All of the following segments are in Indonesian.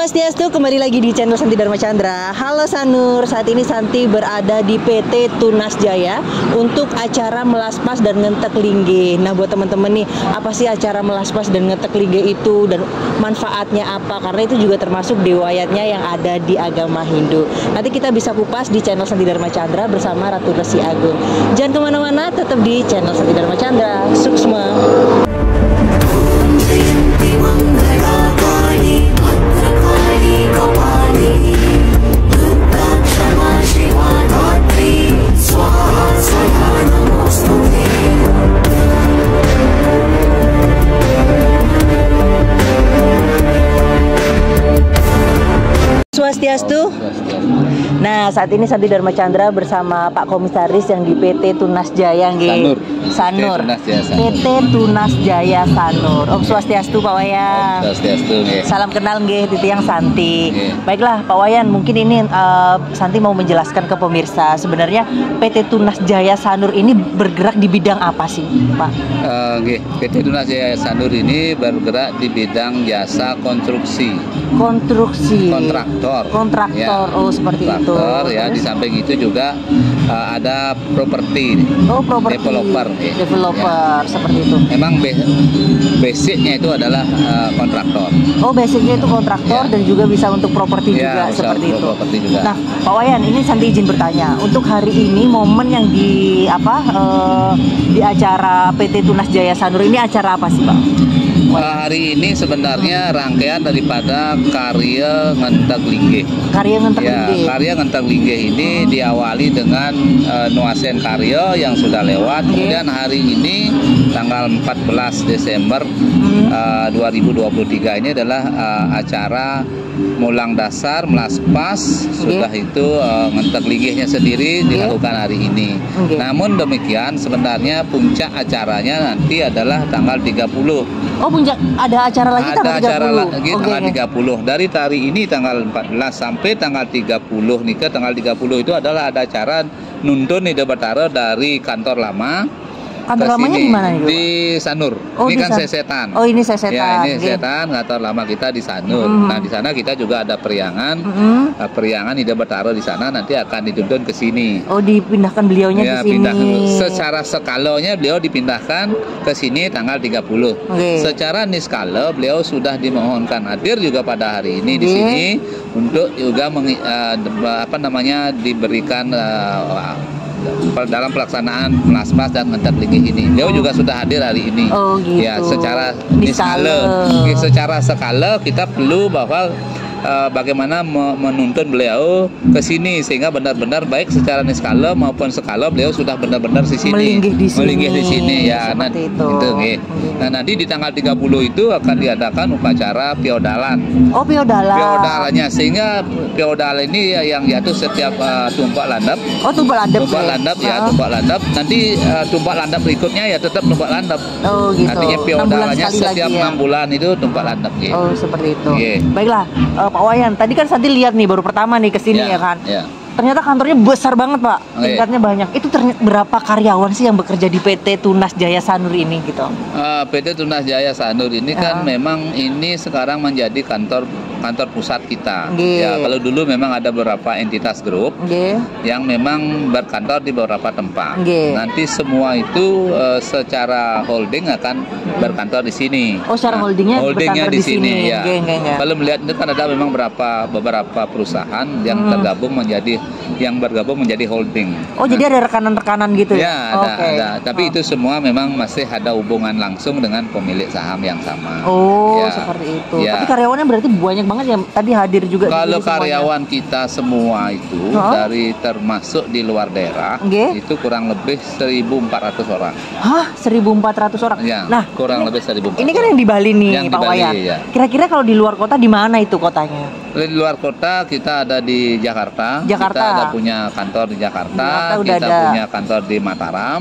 Swastiastu, kembali lagi di channel Santi Dharma Chandra. Halo Sanur, saat ini Santi berada di PT Tunas Jaya untuk acara melaspas dan ngentek lingge. Nah, buat teman-teman nih, apa sih acara melaspas dan ngentek lingge itu dan manfaatnya apa? Karena itu juga termasuk riwayatnya yang ada di agama Hindu. Nanti kita bisa kupas di channel Santi Dharma Chandra bersama Ratu Resi Agung. Jangan kemana-mana, tetap di channel Santi Dharma Chandra. Suksma. Swastiastu. Nah, saat ini Santi Dharma Chandra bersama Pak Komisaris yang di PT Tunas Jaya Sanur. PT Tunas Jaya Sanur. Om Swastiastu Pak Wayan. Swastiastu nggih. Salam kenal nggih Titiang Santi. Baiklah Pak Wayan, mungkin ini Santi mau menjelaskan ke pemirsa sebenarnya PT Tunas Jaya Sanur ini bergerak di bidang apa sih, Pak? PT Tunas Jaya Sanur ini bergerak di bidang jasa konstruksi. Kontraktor. Ya, oh, seperti itu. Ya, di samping itu juga ada properti. Oh, properti. Developer, ya. Seperti itu. Memang basicnya itu adalah kontraktor. Oh, basicnya itu kontraktor, ya. Dan juga bisa untuk properti juga seperti itu. Juga. Nah, Pak Wayan, ini Santi izin bertanya. Untuk hari ini momen yang di acara PT Tunas Jaya Sanur ini acara apa sih, Pak? Hari ini sebenarnya rangkaian daripada karya ngentek lingge. Karya ngentek lingge ini diawali dengan nuasen karya yang sudah lewat. Kemudian hari ini tanggal 14 Desember 2023 ini adalah acara mulang dasar, melaspas, sudah itu ngentek linggehnya sendiri dilakukan hari ini. Namun demikian sebenarnya puncak acaranya nanti adalah tanggal 30. Oh, puncak ada acara lagi tanggal 30. Ada acara lagi tanggal 30. Dari hari ini tanggal 14 sampai tanggal 30 nih, ke tanggal 30 itu adalah ada acara nuntun Ida Batara dari kantor lama. Kantor lamanya di mana nih? Di Sanur. Oh, ini kan Sesetan. Oh, ini Sesetan. Ya, ini Sesetan, kantor lama kita di Sanur. Nah, di sana kita juga ada periangan. Periangan Ida Batara di sana nanti akan dituntun ke sini. Oh, dipindahkan beliaunya ke sini. Secara skalanya beliau dipindahkan ke sini tanggal 30. Secara niskala beliau sudah dimohonkan hadir juga pada hari ini di sini untuk juga diberikan dalam pelaksanaan melaspas dan ngentek lingge ini. Beliau juga sudah hadir hari ini. Oh, gitu. Ya, secara skala kita perlu bahwa bagaimana menuntun beliau ke sini sehingga benar-benar baik secara niskala maupun skala beliau sudah benar-benar di sini. Melinggih di sini ya. Nah, nanti di tanggal 30 itu akan diadakan upacara piodalan. Oh, piodalannya sehingga piodal ini yang jatuh setiap tumpak landap. Oh, tumpak landap. Tumpak landap. Nanti tumpak landap berikutnya ya tetap tumpak landap. Oh, gitu. Artinya piodalannya setiap 6 bulan itu tumpak landap. Oh, seperti itu. Baiklah. Pak Wayan, tadi kan Santi lihat nih baru pertama nih kesini ya kan. Ternyata kantornya besar banget Pak, tingkatnya banyak. Itu berapa karyawan sih yang bekerja di PT Tunas Jaya Sanur ini gitu? PT Tunas Jaya Sanur ini kan memang ini sekarang menjadi kantor pusat kita. Ya, kalau dulu memang ada beberapa entitas grup yang memang berkantor di beberapa tempat. Nanti semua itu secara holding akan berkantor di sini. Oh, secara holdingnya di sini ya. Kalau melihat itu kan ada memang beberapa perusahaan yang bergabung menjadi holding. Oh, jadi ada rekanan-rekanan gitu ya? Ya, ada. Tapi itu semua memang masih ada hubungan langsung dengan pemilik saham yang sama. Oh, seperti itu. Tapi karyawannya berarti banyak banget ya, tadi hadir juga. Kalau karyawan kita semua itu dari termasuk di luar daerah itu kurang lebih 1.400 orang. Hah? 1.400 orang? Ya, nah, kurang lebih 1.400. Ini kan yang di Bali nih, Pak Wayan. Kira-kira kalau di luar kota di mana itu kotanya? Di luar kota kita ada di Jakarta. Kita ada punya kantor di Jakarta. Kita punya kantor di Mataram.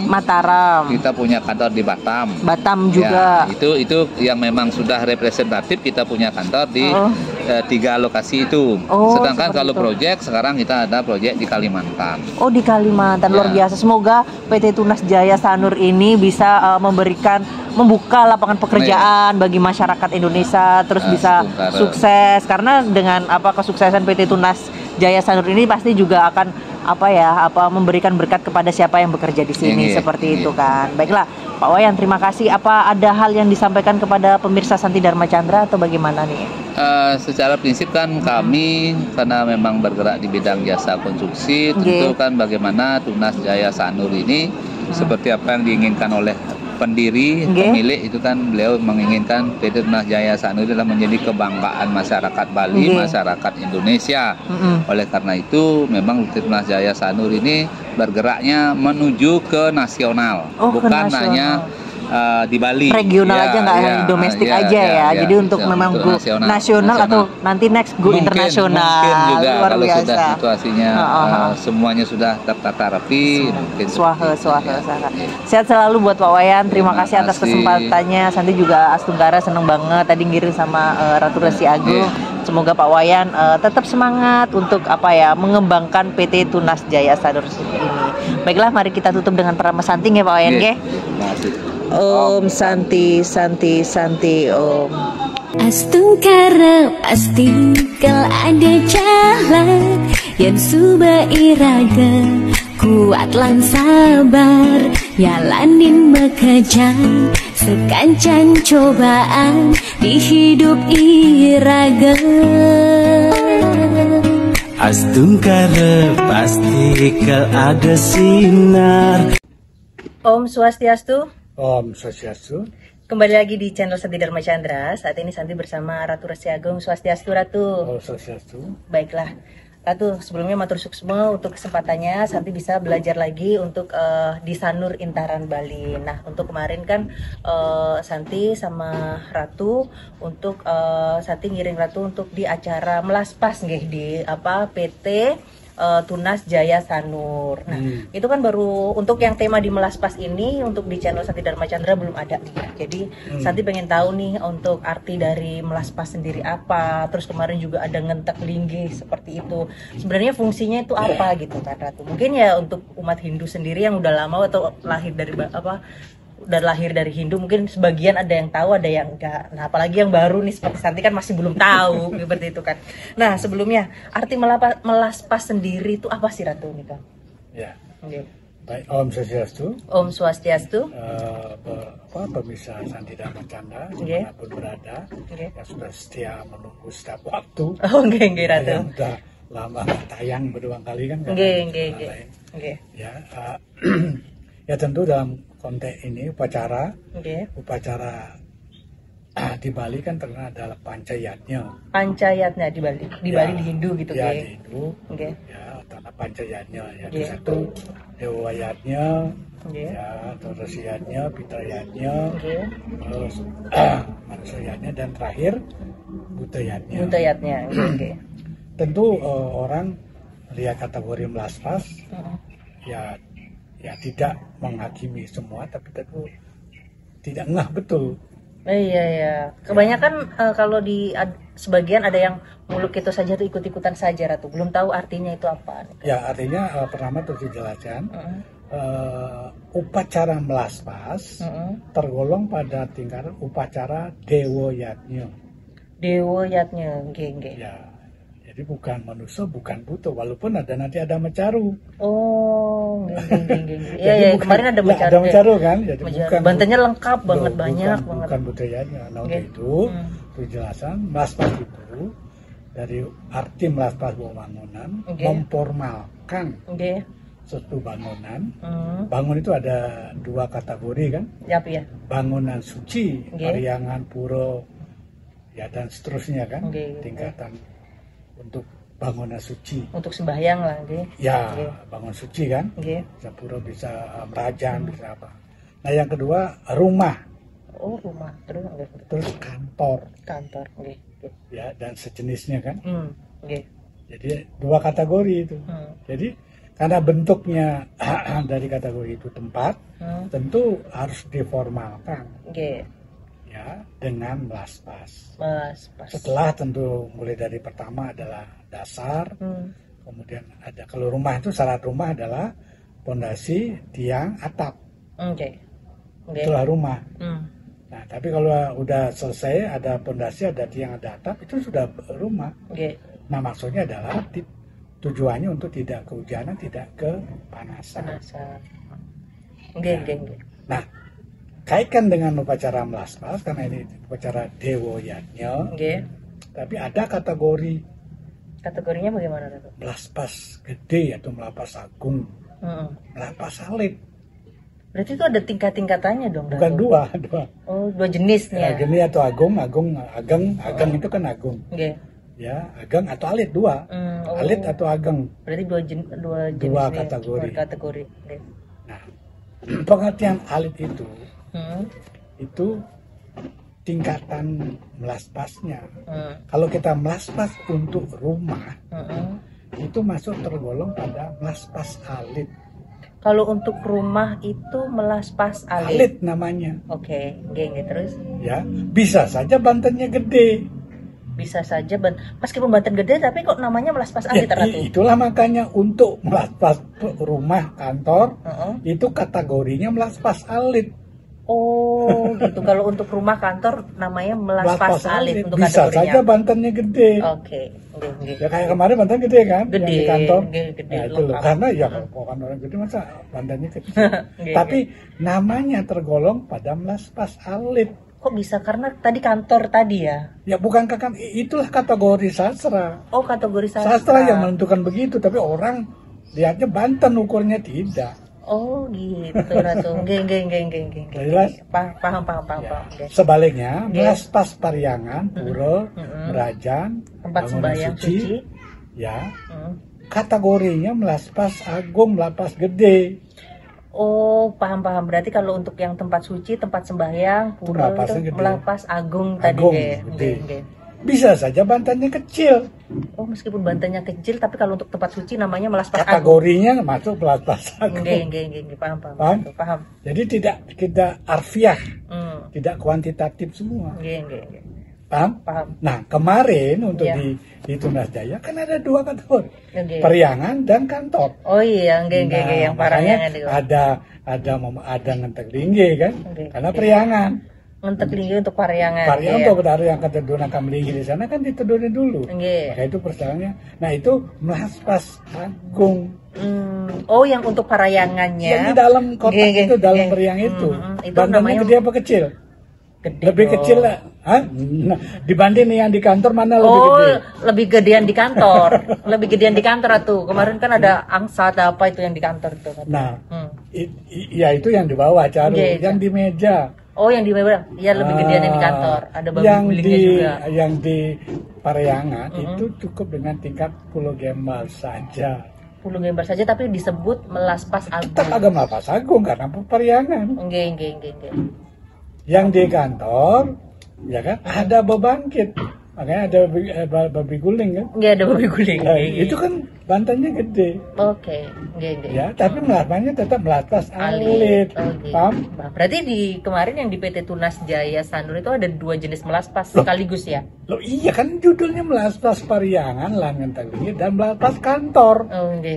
Kita punya kantor di Batam juga. Ya, itu yang memang sudah representatif. Kita punya kantor di 3 lokasi itu. Sedangkan kalau proyek sekarang kita ada proyek di Kalimantan. Oh, di Kalimantan. Luar biasa. Semoga PT Tunas Jaya Sanur ini bisa memberikan membuka lapangan pekerjaan bagi masyarakat Indonesia, terus bisa sukses, karena dengan kesuksesan PT Tunas Jaya Sanur ini pasti juga akan memberikan berkat kepada siapa yang bekerja di sini, seperti itu kan. Baiklah Pak Wayan, terima kasih. Apa ada hal yang disampaikan kepada pemirsa Santi Dharma Chandra atau bagaimana nih? Secara prinsip kan kami karena memang bergerak di bidang jasa konstruksi, tentu kan bagaimana Tunas Jaya Sanur ini seperti apa yang diinginkan oleh pendiri, pemilik itu kan beliau menginginkan PT Tunas Jaya Sanur adalah menjadi kebanggaan masyarakat Bali, masyarakat Indonesia. Oleh karena itu memang PT Tunas Jaya Sanur ini bergeraknya menuju ke nasional, bukan hanya di Bali. Regional aja, nggak hanya domestik aja ya. Jadi untuk memang go nasional atau nanti next go internasional. Mungkin juga luar kalau biasa. Sudah situasinya semuanya sudah tertata rapi. Suaha. Sehat selalu buat Pak Wayan. Terima kasih atas kesempatannya. Santi juga Astunggara seneng banget tadi ngirim sama Ratu Resi Agung. Semoga Pak Wayan tetap semangat untuk mengembangkan PT Tunas Jaya Sanur ini. Baiklah, mari kita tutup dengan perama santing ya Pak Wayan. Om Santi Om. Astungkara pasti kal ada jalan yang suba iraga kuat lan sabar yalanin bekerja sekancan cobaan di hidup iraga. Astungkara pasti kal ada sinar. Om Swastiastu. Om Swastiastu. Kembali lagi di channel Santi Dharma Chandra. Saat ini Santi bersama Ratu Resi Agung. Swastiastu Ratu. Oh, Swastiastu. Baiklah Ratu, sebelumnya matur suksma untuk kesempatannya. Santi bisa belajar lagi untuk di Sanur Intaran Bali. Nah, untuk kemarin kan Santi sama Ratu untuk Santi ngiring Ratu untuk di acara melaspas nggih di PT Tunas Jaya Sanur. Nah, itu kan baru untuk yang tema di Melaspas ini, untuk di channel Santi Dharma Chandra belum ada nih ya. Jadi Santi pengen tahu nih untuk arti dari Melaspas sendiri apa. Terus kemarin juga ada ngentek linggih seperti itu. Sebenarnya fungsinya itu apa gitu kan Ratu? Mungkin ya untuk umat Hindu sendiri yang udah lama atau lahir dari Hindu, mungkin sebagian ada yang tahu, ada yang enggak. Nah, apalagi yang baru nih seperti Santi kan masih belum tahu seperti itu kan. Nah, sebelumnya arti melaspas sendiri itu apa sih Ratu nih kan? Ya. Baik, Om Swastiastu. Om Swastiastu. Pemirsa Santi Dharma Chandra dimanapun berada, yang sudah setia menunggu setiap waktu. Oh, nggih Ratu. Yang sudah lama tayang berulang kali kan? Nggih. Ya tentu dalam konteks ini upacara di Bali kan terkenal adalah Pancayatnya. Pancayatnya di Bali, di Hindu gitu ya. Di Hindu, ya tanah Pancayatnya ya. Satu Dewayatnya, ya terus Yatnya, Pitayatnya, terus Manusiayatnya, dan terakhir Butayatnya. Tentu orang lihat kategori melaspas, ya tidak menghakimi semua, tapi tentu tidak ngeh betul. Iya. Kebanyakan kalau di sebagian ada yang muluk itu saja tuh ikut-ikutan saja Ratu. Belum tahu artinya itu apa. Ya artinya pertama terus dijelaskan. Upacara melaspas tergolong pada tingkatan upacara Dewoyatnya. Ya. Jadi bukan manusia, bukan butuh, walaupun nanti ada mecaru. Oh, iya. Kemarin ada mecaru. Ada mecaru kan, jadi bukan. Bantennya lengkap banget, banyak banget. Bukan budayanya. Nah itu penjelasan melaspas itu dari arti melaspas bangunan, memformalkan suatu bangunan. Bangun itu ada dua kategori kan? Ya. Bangunan suci, Pariangan, Pura, ya dan seterusnya kan, tingkatan. Untuk bangunan suci, untuk sembahyang lah, bangun suci kan, bisa pura, bisa merajan, bisa apa. Nah yang kedua rumah. Oh rumah, terus kantor, ya dan sejenisnya kan. Jadi dua kategori itu. Jadi karena bentuknya dari kategori itu tempat, tentu harus diformalkan. Ya, dengan melaspas. Setelah tentu mulai dari pertama adalah dasar, kemudian ada kalau rumah itu syarat rumah adalah pondasi, tiang, atap. Itulah rumah. Nah, tapi kalau udah selesai, ada pondasi, ada tiang, ada atap, itu sudah rumah. Nah, maksudnya adalah tujuannya untuk tidak kehujanan, tidak kepanasan. Nah, kaitkan dengan upacara melaspas, karena ini upacara Dewa Yajna. Tapi ada kategori. Kategorinya bagaimana, Datuk? Melaspas gede atau melaspas agung, melaspas salit. Berarti itu ada tingkat-tingkatannya dong, Bukan dua. Oh, dua jenis nih ya? Geni atau ageng itu kan agung. Ya, ageng atau alit dua. Alit atau ageng. Berarti dua jenis kategori. Nah, pengertian alit itu tingkatan melaspasnya. Kalau kita melaspas untuk rumah, itu masuk tergolong pada melaspas alit. Kalau untuk rumah itu melaspas alit. Alit namanya. Oke, terus? Ya, bisa saja bantennya gede. Bisa saja meskipun banten gede, tapi kok namanya melaspas alit, Ratu? Itulah makanya untuk melaspas rumah, kantor, itu kategorinya melaspas alit. Oh, gitu. Kalau untuk rumah kantor namanya melaspas alit untuk bisa kategorinya. Saja bantennya gede. Oke. Ya kayak kemarin banten gede kan? Gede, yang di kantor. Gede, nah, itu loh. Karena ya kalau kan orang gede masa bantennya kecil. Tapi namanya tergolong pada melaspas alit. Kok bisa? Karena tadi kantor tadi ya? Ya bukan kan, itulah kategori sastra. Oh, kategori sastra. Sastra yang menentukan begitu, tapi orang lihatnya banten ukurnya tidak. Oh gitu, Ratu. Jelas? Paham. Sebaliknya, melaspas pariangan, pura, merajan, tempat sembahyang suci, ya, kategorinya melaspas agung, melaspas gede. Oh, paham. Berarti kalau untuk yang tempat suci, tempat sembahyang, pura itu melaspas agung tadi. Gede. Bisa saja bantannya kecil. Oh, meskipun bantannya kecil, tapi kalau untuk tempat suci namanya melaspas agung. Kategorinya masuk melaspas agung. Paham. Jadi tidak arfiah, tidak kuantitatif semua. Paham? Nah, kemarin untuk di Tunas Jaya kan ada dua kategori, periangan dan kantor. Oh iya, yang periangan itu. Ada ngentek linggi kan, karena periangan. Ngentek linggi untuk pariangan. Pariangan untuk bertaruh yang keteduhan linggi di sana kan diteduhin dulu. Maka itu persoalannya. Nah itu melaspas agung. Oh, yang untuk parayangannya. Yang di dalam kotak itu, dalam periang itu. Bantannya gede apa kecil? Gede lebih dong. Kecil lah. Hah? Nah, dibanding yang di kantor mana lebih gede? Oh, lebih gedean di kantor. Lebih gedean di kantor tuh. Kemarin kan ada angsa apa itu yang di kantor tuh. Nah, ya itu yang di bawah, Caru. Yang di meja. Oh, yang di meja. Ya lebih gedean yang di kantor. Ada babi gulingnya juga. Yang di Pariangan itu cukup dengan tingkat pulau gembal saja. Pulau gembal saja, tapi disebut melaspas agung. Tetap agak melaspas agung karena Pariangan. Yang di kantor, ya kan, ada bebangkit. Makanya ada babi guling kan? Nggak ada babi guling. Nah, itu kan bantannya gede. Oke. Ya, tapi melasmasnya tetap melaspas alit. Paham? Berarti di kemarin yang di PT Tunas Jaya Sanur itu ada dua jenis melaspas sekaligus ya? Loh iya kan judulnya melaspas pariangan, langan tali dan melaspas kantor.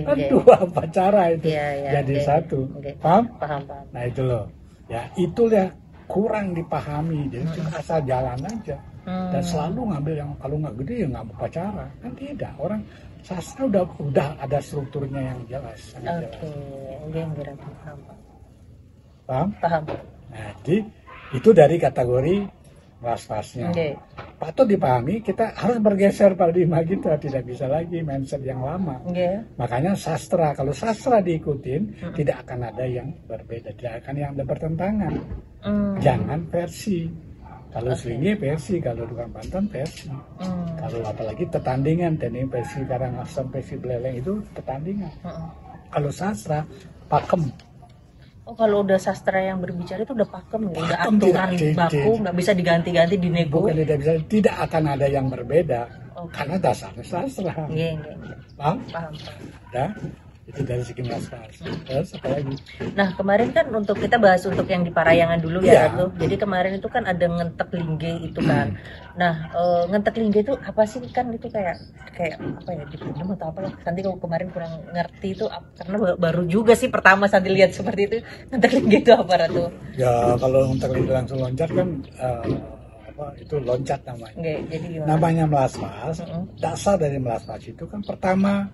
Kan dua upacara itu. Jadi satu. Paham? Paham. Nah itu loh. Ya itulah kurang dipahami. Jadi cuma asal jalan aja. Dan selalu ngambil yang kalau nggak gede ya nggak upacara. Kan tidak. Orang sastra udah ada strukturnya yang jelas. Paham? Nah, jadi itu dari kategori melaspasnya. Patut dipahami, kita harus bergeser paradigma kita, tidak bisa lagi mindset yang lama. Makanya sastra, kalau sastra diikutin, tidak akan ada yang berbeda, tidak akan yang ada bertentangan. Jangan versi. Kalau Selingi versi, kalau Dukan Banten versi. Kalau apalagi tetandingan, teknik versi Karangasem, versi Beleleng itu tetandingan. Kalau sastra, pakem. Oh, kalau udah sastra yang berbicara itu udah pakem, udah aturan baku, nggak bisa diganti-ganti di nego. Bukan tidak akan ada yang berbeda, karena dasarnya sastra. Paham. Ya, Itu dari segi melaspas. Terus apa lagi? Nah kemarin kan untuk kita bahas untuk yang di Parayangan dulu ya Ratu. Jadi kemarin itu kan ada ngentek lingge itu kan. Nah ngentek lingge itu apa sih, kan itu kayak apa ya, dipendem atau apa? Santi kalau kemarin kurang ngerti itu karena baru juga sih pertama Santi lihat seperti itu. Ngentek lingge itu apa Ratu? Ya kalau ngentek lingge langsung loncat kan itu loncat namanya. Jadi namanya melaspas. Dasar dari melaspas itu kan pertama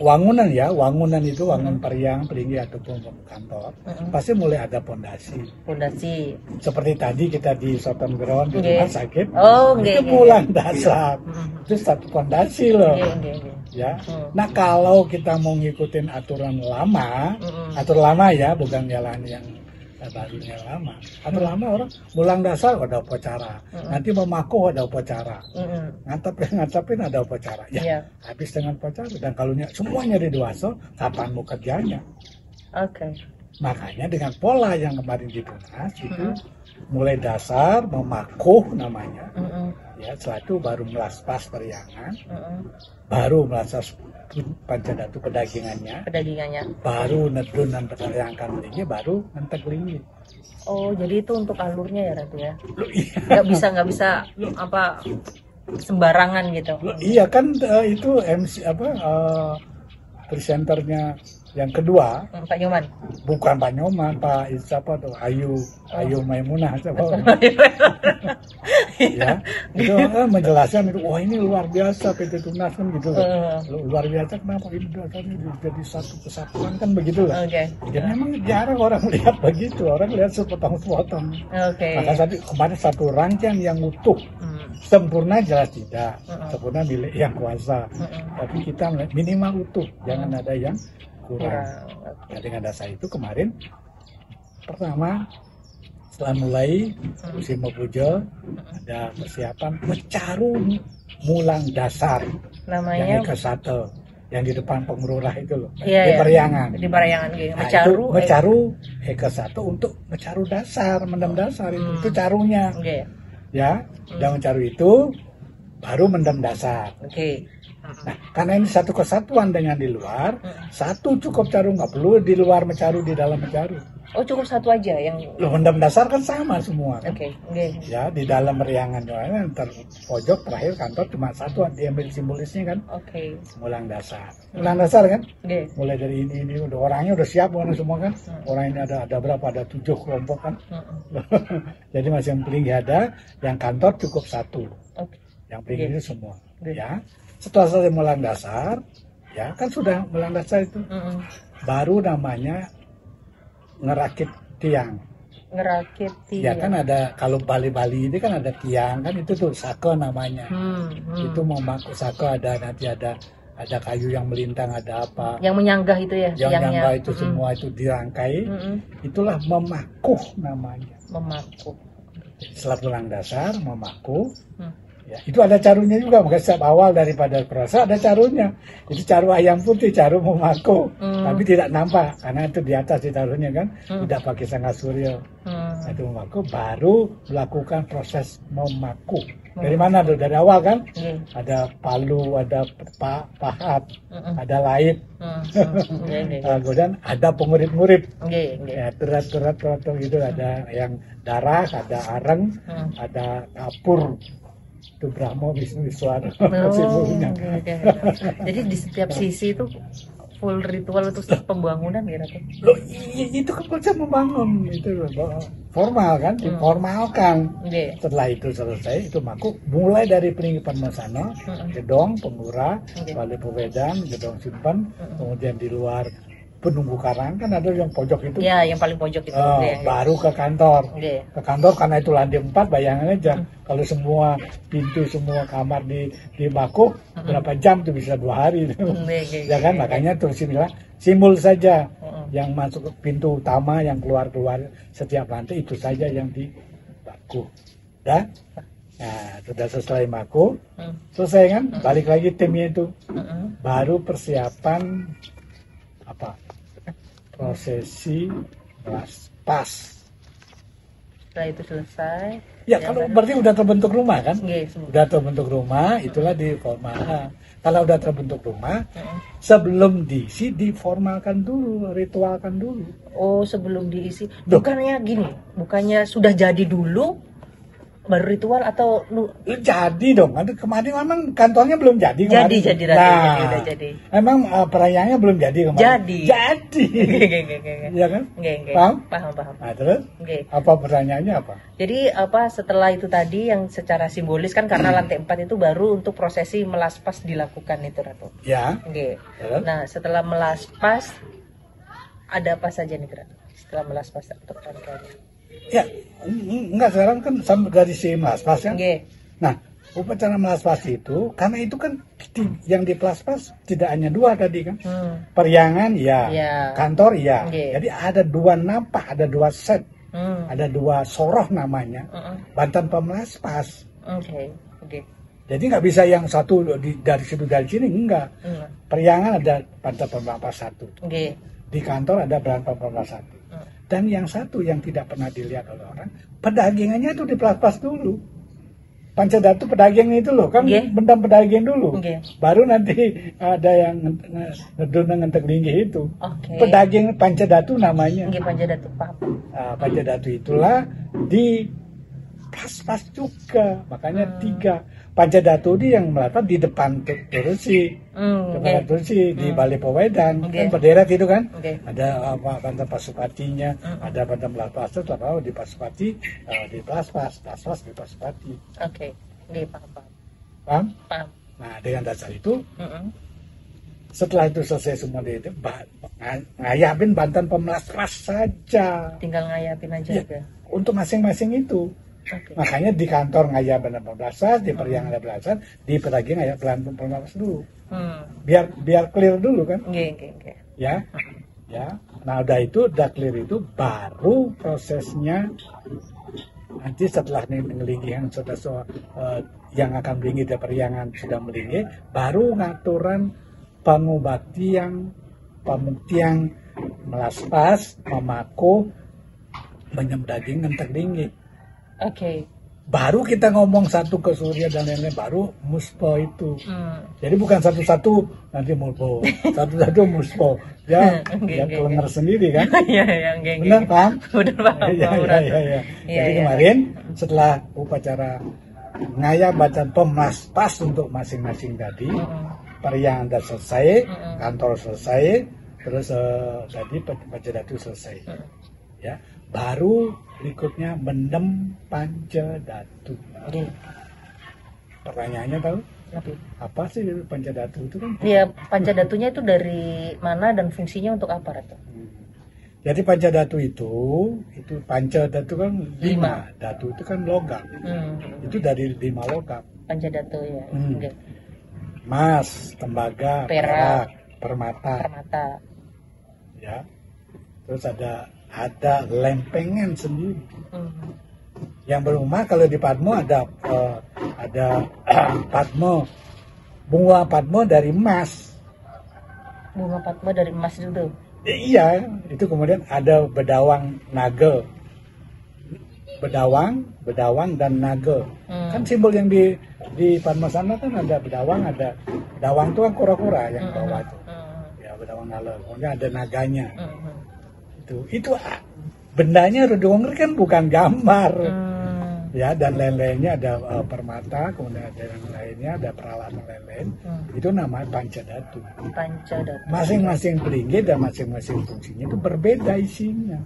wangunan ya, wangunan itu wangun periang, peringgi ataupun kantor pasti mulai ada pondasi. Seperti tadi kita di Soton Ground di rumah sakit, itu mulang dasar, itu satu pondasi loh. Ya, nah kalau kita mau ngikutin aturan lama ya, bukan jalan yang barunya lama. Atau lama orang mulang dasar ada upacara, nanti memakuh ada upacara, ngantapin ada upacara. Ya, habis dengan upacara dan kalau semuanya di dewasa, kapan mau kerjanya? Makanya dengan pola yang kemarin dibahas itu mulai dasar memakuh namanya. Ya, setelah itu baru melaspas periangan, baru melaspas pancadatu pedagingannya, baru nedun dan periangan tinggi, baru ngentek linggi. Oh, jadi itu untuk alurnya ya Ratu ya? Nggak bisa apa sembarangan gitu? Iya kan itu MC presenternya yang kedua, Pak Nyoman. Bukan Pak Nyoman, Pak siapa tuh, Ayu Maimunah siapa? Ya, itu menjelaskan itu, wah ini luar biasa PT Tunas kan gitu. Luar biasa kenapa ini jadi satu kesatuan kan begitu lah. Jadi memang jarang orang lihat begitu, orang lihat sepotong-sepotong. Maka tadi kemarin satu rangkaian yang utuh. Sempurna jelas tidak, sempurna milik yang kuasa. Tapi kita minimal utuh, jangan ada yang kurang. Nah, dengan dasar itu kemarin pertama setelah mulai musim puja ada persiapan mecaru mulang dasar namanya yang ke-1 yang di depan pengurah itu loh, di Parayangan mecaru ke-1 untuk mecaru dasar, mendem dasar itu carunya ya, dan mecaru itu baru mendem dasar. Nah, karena ini satu kesatuan dengan di luar, satu cukup caru, nggak perlu di luar mecaru, di dalam mecaru. Oh, cukup satu aja yang mendem dasar kan sama semua. Kan? Ya, di dalam meriangan yang terpojok terakhir kantor cuma satu, diambil simbolisnya kan. Mulang dasar. Mulang dasar kan? Mulai dari ini udah orangnya udah siap semua kan. Orang ini ada berapa? Ada 7 kelompok kan. Jadi masih yang peringgi ada, yang kantor cukup satu. Yang peringgi itu semua. Ya. Setelah selesai mulang dasar, ya kan sudah mulang dasar itu, baru namanya ngerakit tiang. Ya kan ada, kalau Bali ini kan ada tiang kan, itu tuh saka namanya. Itu mau maku saka, nanti ada kayu yang melintang, ada apa? Yang menyanggah itu ya? Yang menyanggah itu semua itu dirangkai, itulah memakuh namanya. Setelah mulang dasar, memakuh. Ya, itu ada carunya juga, maka setiap awal daripada proses ada carunya. Itu caru ayam putih, caru memaku, tapi tidak nampak karena itu di atas di carunya kan, tidak pakai sangga surya. Itu memaku, baru melakukan proses memaku. Dari mana tuh? Dari awal kan? Ada palu, ada pahat, ada lait, kemudian ada pengurip-ngurip, ya, terat gitu, ada yang darah, ada areng, ada kapur. Itu Brahma, Wisnu, Iswara. Jadi di setiap sisi itu full ritual untuk pembangunan ya Ratu? Itu kan konsep membangun itu formal kan, diformalkan. Setelah itu selesai, itu maku mulai dari Peringgi Padmasana, gedong pengurah, balai pewedan, gedong simpan, kemudian di luar penunggu karang kan ada yang pojok itu. Ya, yang paling pojok itu. Baru ke kantor. Ke kantor karena itu lantai 4, bayangin aja. Kalau semua pintu, semua kamar di Makuh, berapa jam tuh, bisa 2 hari. Ya kan, makanya tuh sinilah simbol saja. Yang masuk ke pintu utama, yang keluar setiap lantai itu saja yang di Makuh. Nah, sudah selesai Makuh, selesai kan, balik lagi timnya itu. Baru persiapan prosesi melaspas. Setelah itu selesai. Ya, kalau berarti udah terbentuk rumah kan? Udah terbentuk rumah, itulah di formal. kalau udah terbentuk rumah, sebelum diisi diformalkan dulu, ritualkan dulu. Oh, sebelum diisi. Bukannya gini, bukannya sudah jadi dulu baru ritual atau jadi dong. Kemarin memang kantornya belum jadi kemarin. Jadi udah jadi. Emang perayaannya belum jadi kemarin. Jadi. Iya kan? Paham? Nah, terus? Apa pertanyaannya apa? Jadi setelah itu tadi yang secara simbolis kan karena lantai 4 itu baru untuk prosesi melaspas dilakukan itu, Ratu. Ya. Nah, setelah melaspas ada apa saja nih, Ratu? Setelah melaspas untuk rangkaiannya. Ya, enggak, sekarang kan dari si melaspas ya. Nah, upacara melaspas itu, karena itu kan yang di melaspas tidak hanya 2 tadi kan. Periangan kantor Jadi ada 2 nampah, ada 2 set, ada 2 soroh namanya, bantan pemelaspas. Jadi nggak bisa yang satu dari situ dari sini, enggak. Periangan ada bantan pemelaspas 1. Di kantor ada bantan pemelaspas 1. Dan yang satu yang tidak pernah dilihat oleh orang, pedagingannya itu dipelas-pelas dulu. Pancadatu pedaging itu loh, kan bendam pedaging dulu. Baru nanti ada yang ngeduna ngentek linggih itu. Pedaging pancadatu namanya. Pancadatu, paham. Pancadatu itulah di pas-pas juga, makanya 3. Pancadatu di yang melakukan di depan Tursi, di Balai Pewedan, kan berderet itu kan, ada bantan pasupatinya, ada bantan melaspas, di pasupati, di paspas di pasupati. Paham? Nah, dengan dasar itu, setelah itu selesai semua itu, ngayapin bantan pemelaspas saja. Tinggal ngayapin aja ya. Untuk masing-masing itu. Makanya di kantor ngayap bantan pemelaspas, di periangan ada pemelaspas, di pedaging ngayap bantan pemelaspas dulu. Biar clear dulu kan. Ya. Nah, udah clear itu baru prosesnya nanti setelah ngelinggihan yang akan melinggi dari periangan sudah melinggi, baru ngaturan pengobatian, pemutian, melaspas, memaku, menyem daging, ngentek linggih. Baru kita ngomong satu ke surya dan lain-lain, baru muspo itu. Jadi bukan satu-satu nanti muspo, satu-satu muspo. Ya kelengar sendiri kan? Benar kan? Udah paham. Jadi kemarin setelah upacara ngayap bacaan pemelaspas untuk masing-masing tadi, periangan sudah selesai, kantor selesai, terus tadi pancadatu selesai. Ya, baru berikutnya mendem pancadatu. Pertanyaannya tahu? Apa sih pancadatu itu kan? Iya, pancadatunya itu dari mana dan fungsinya untuk apa, Ratu? Jadi pancadatu itu pancadatu kan 5, datu itu kan logam. Itu dari 5 logam. Pancadatu ya. Emas, tembaga, perak, permata. Ya. Terus ada lempengan sendiri. Yang berumah kalau di Padmo ada Padmo, bunga Padmo dari emas. Bunga Padmo dari emas dulu. Iya, itu kemudian ada bedawang naga. Bedawang dan naga. Kan simbol yang di Padmo sana kan ada bedawang itu kan kura-kura yang bawah itu. Ya, bedawang naga. Kemudian ada naganya. Itu bendanya Rudongger kan bukan gambar. Ya, dan lain-lainnya ada permata, kemudian ada yang lainnya, ada peralatan lain-lain. Itu namanya pancadatu. Masing-masing peringgi dan masing-masing fungsinya itu berbeda isinya.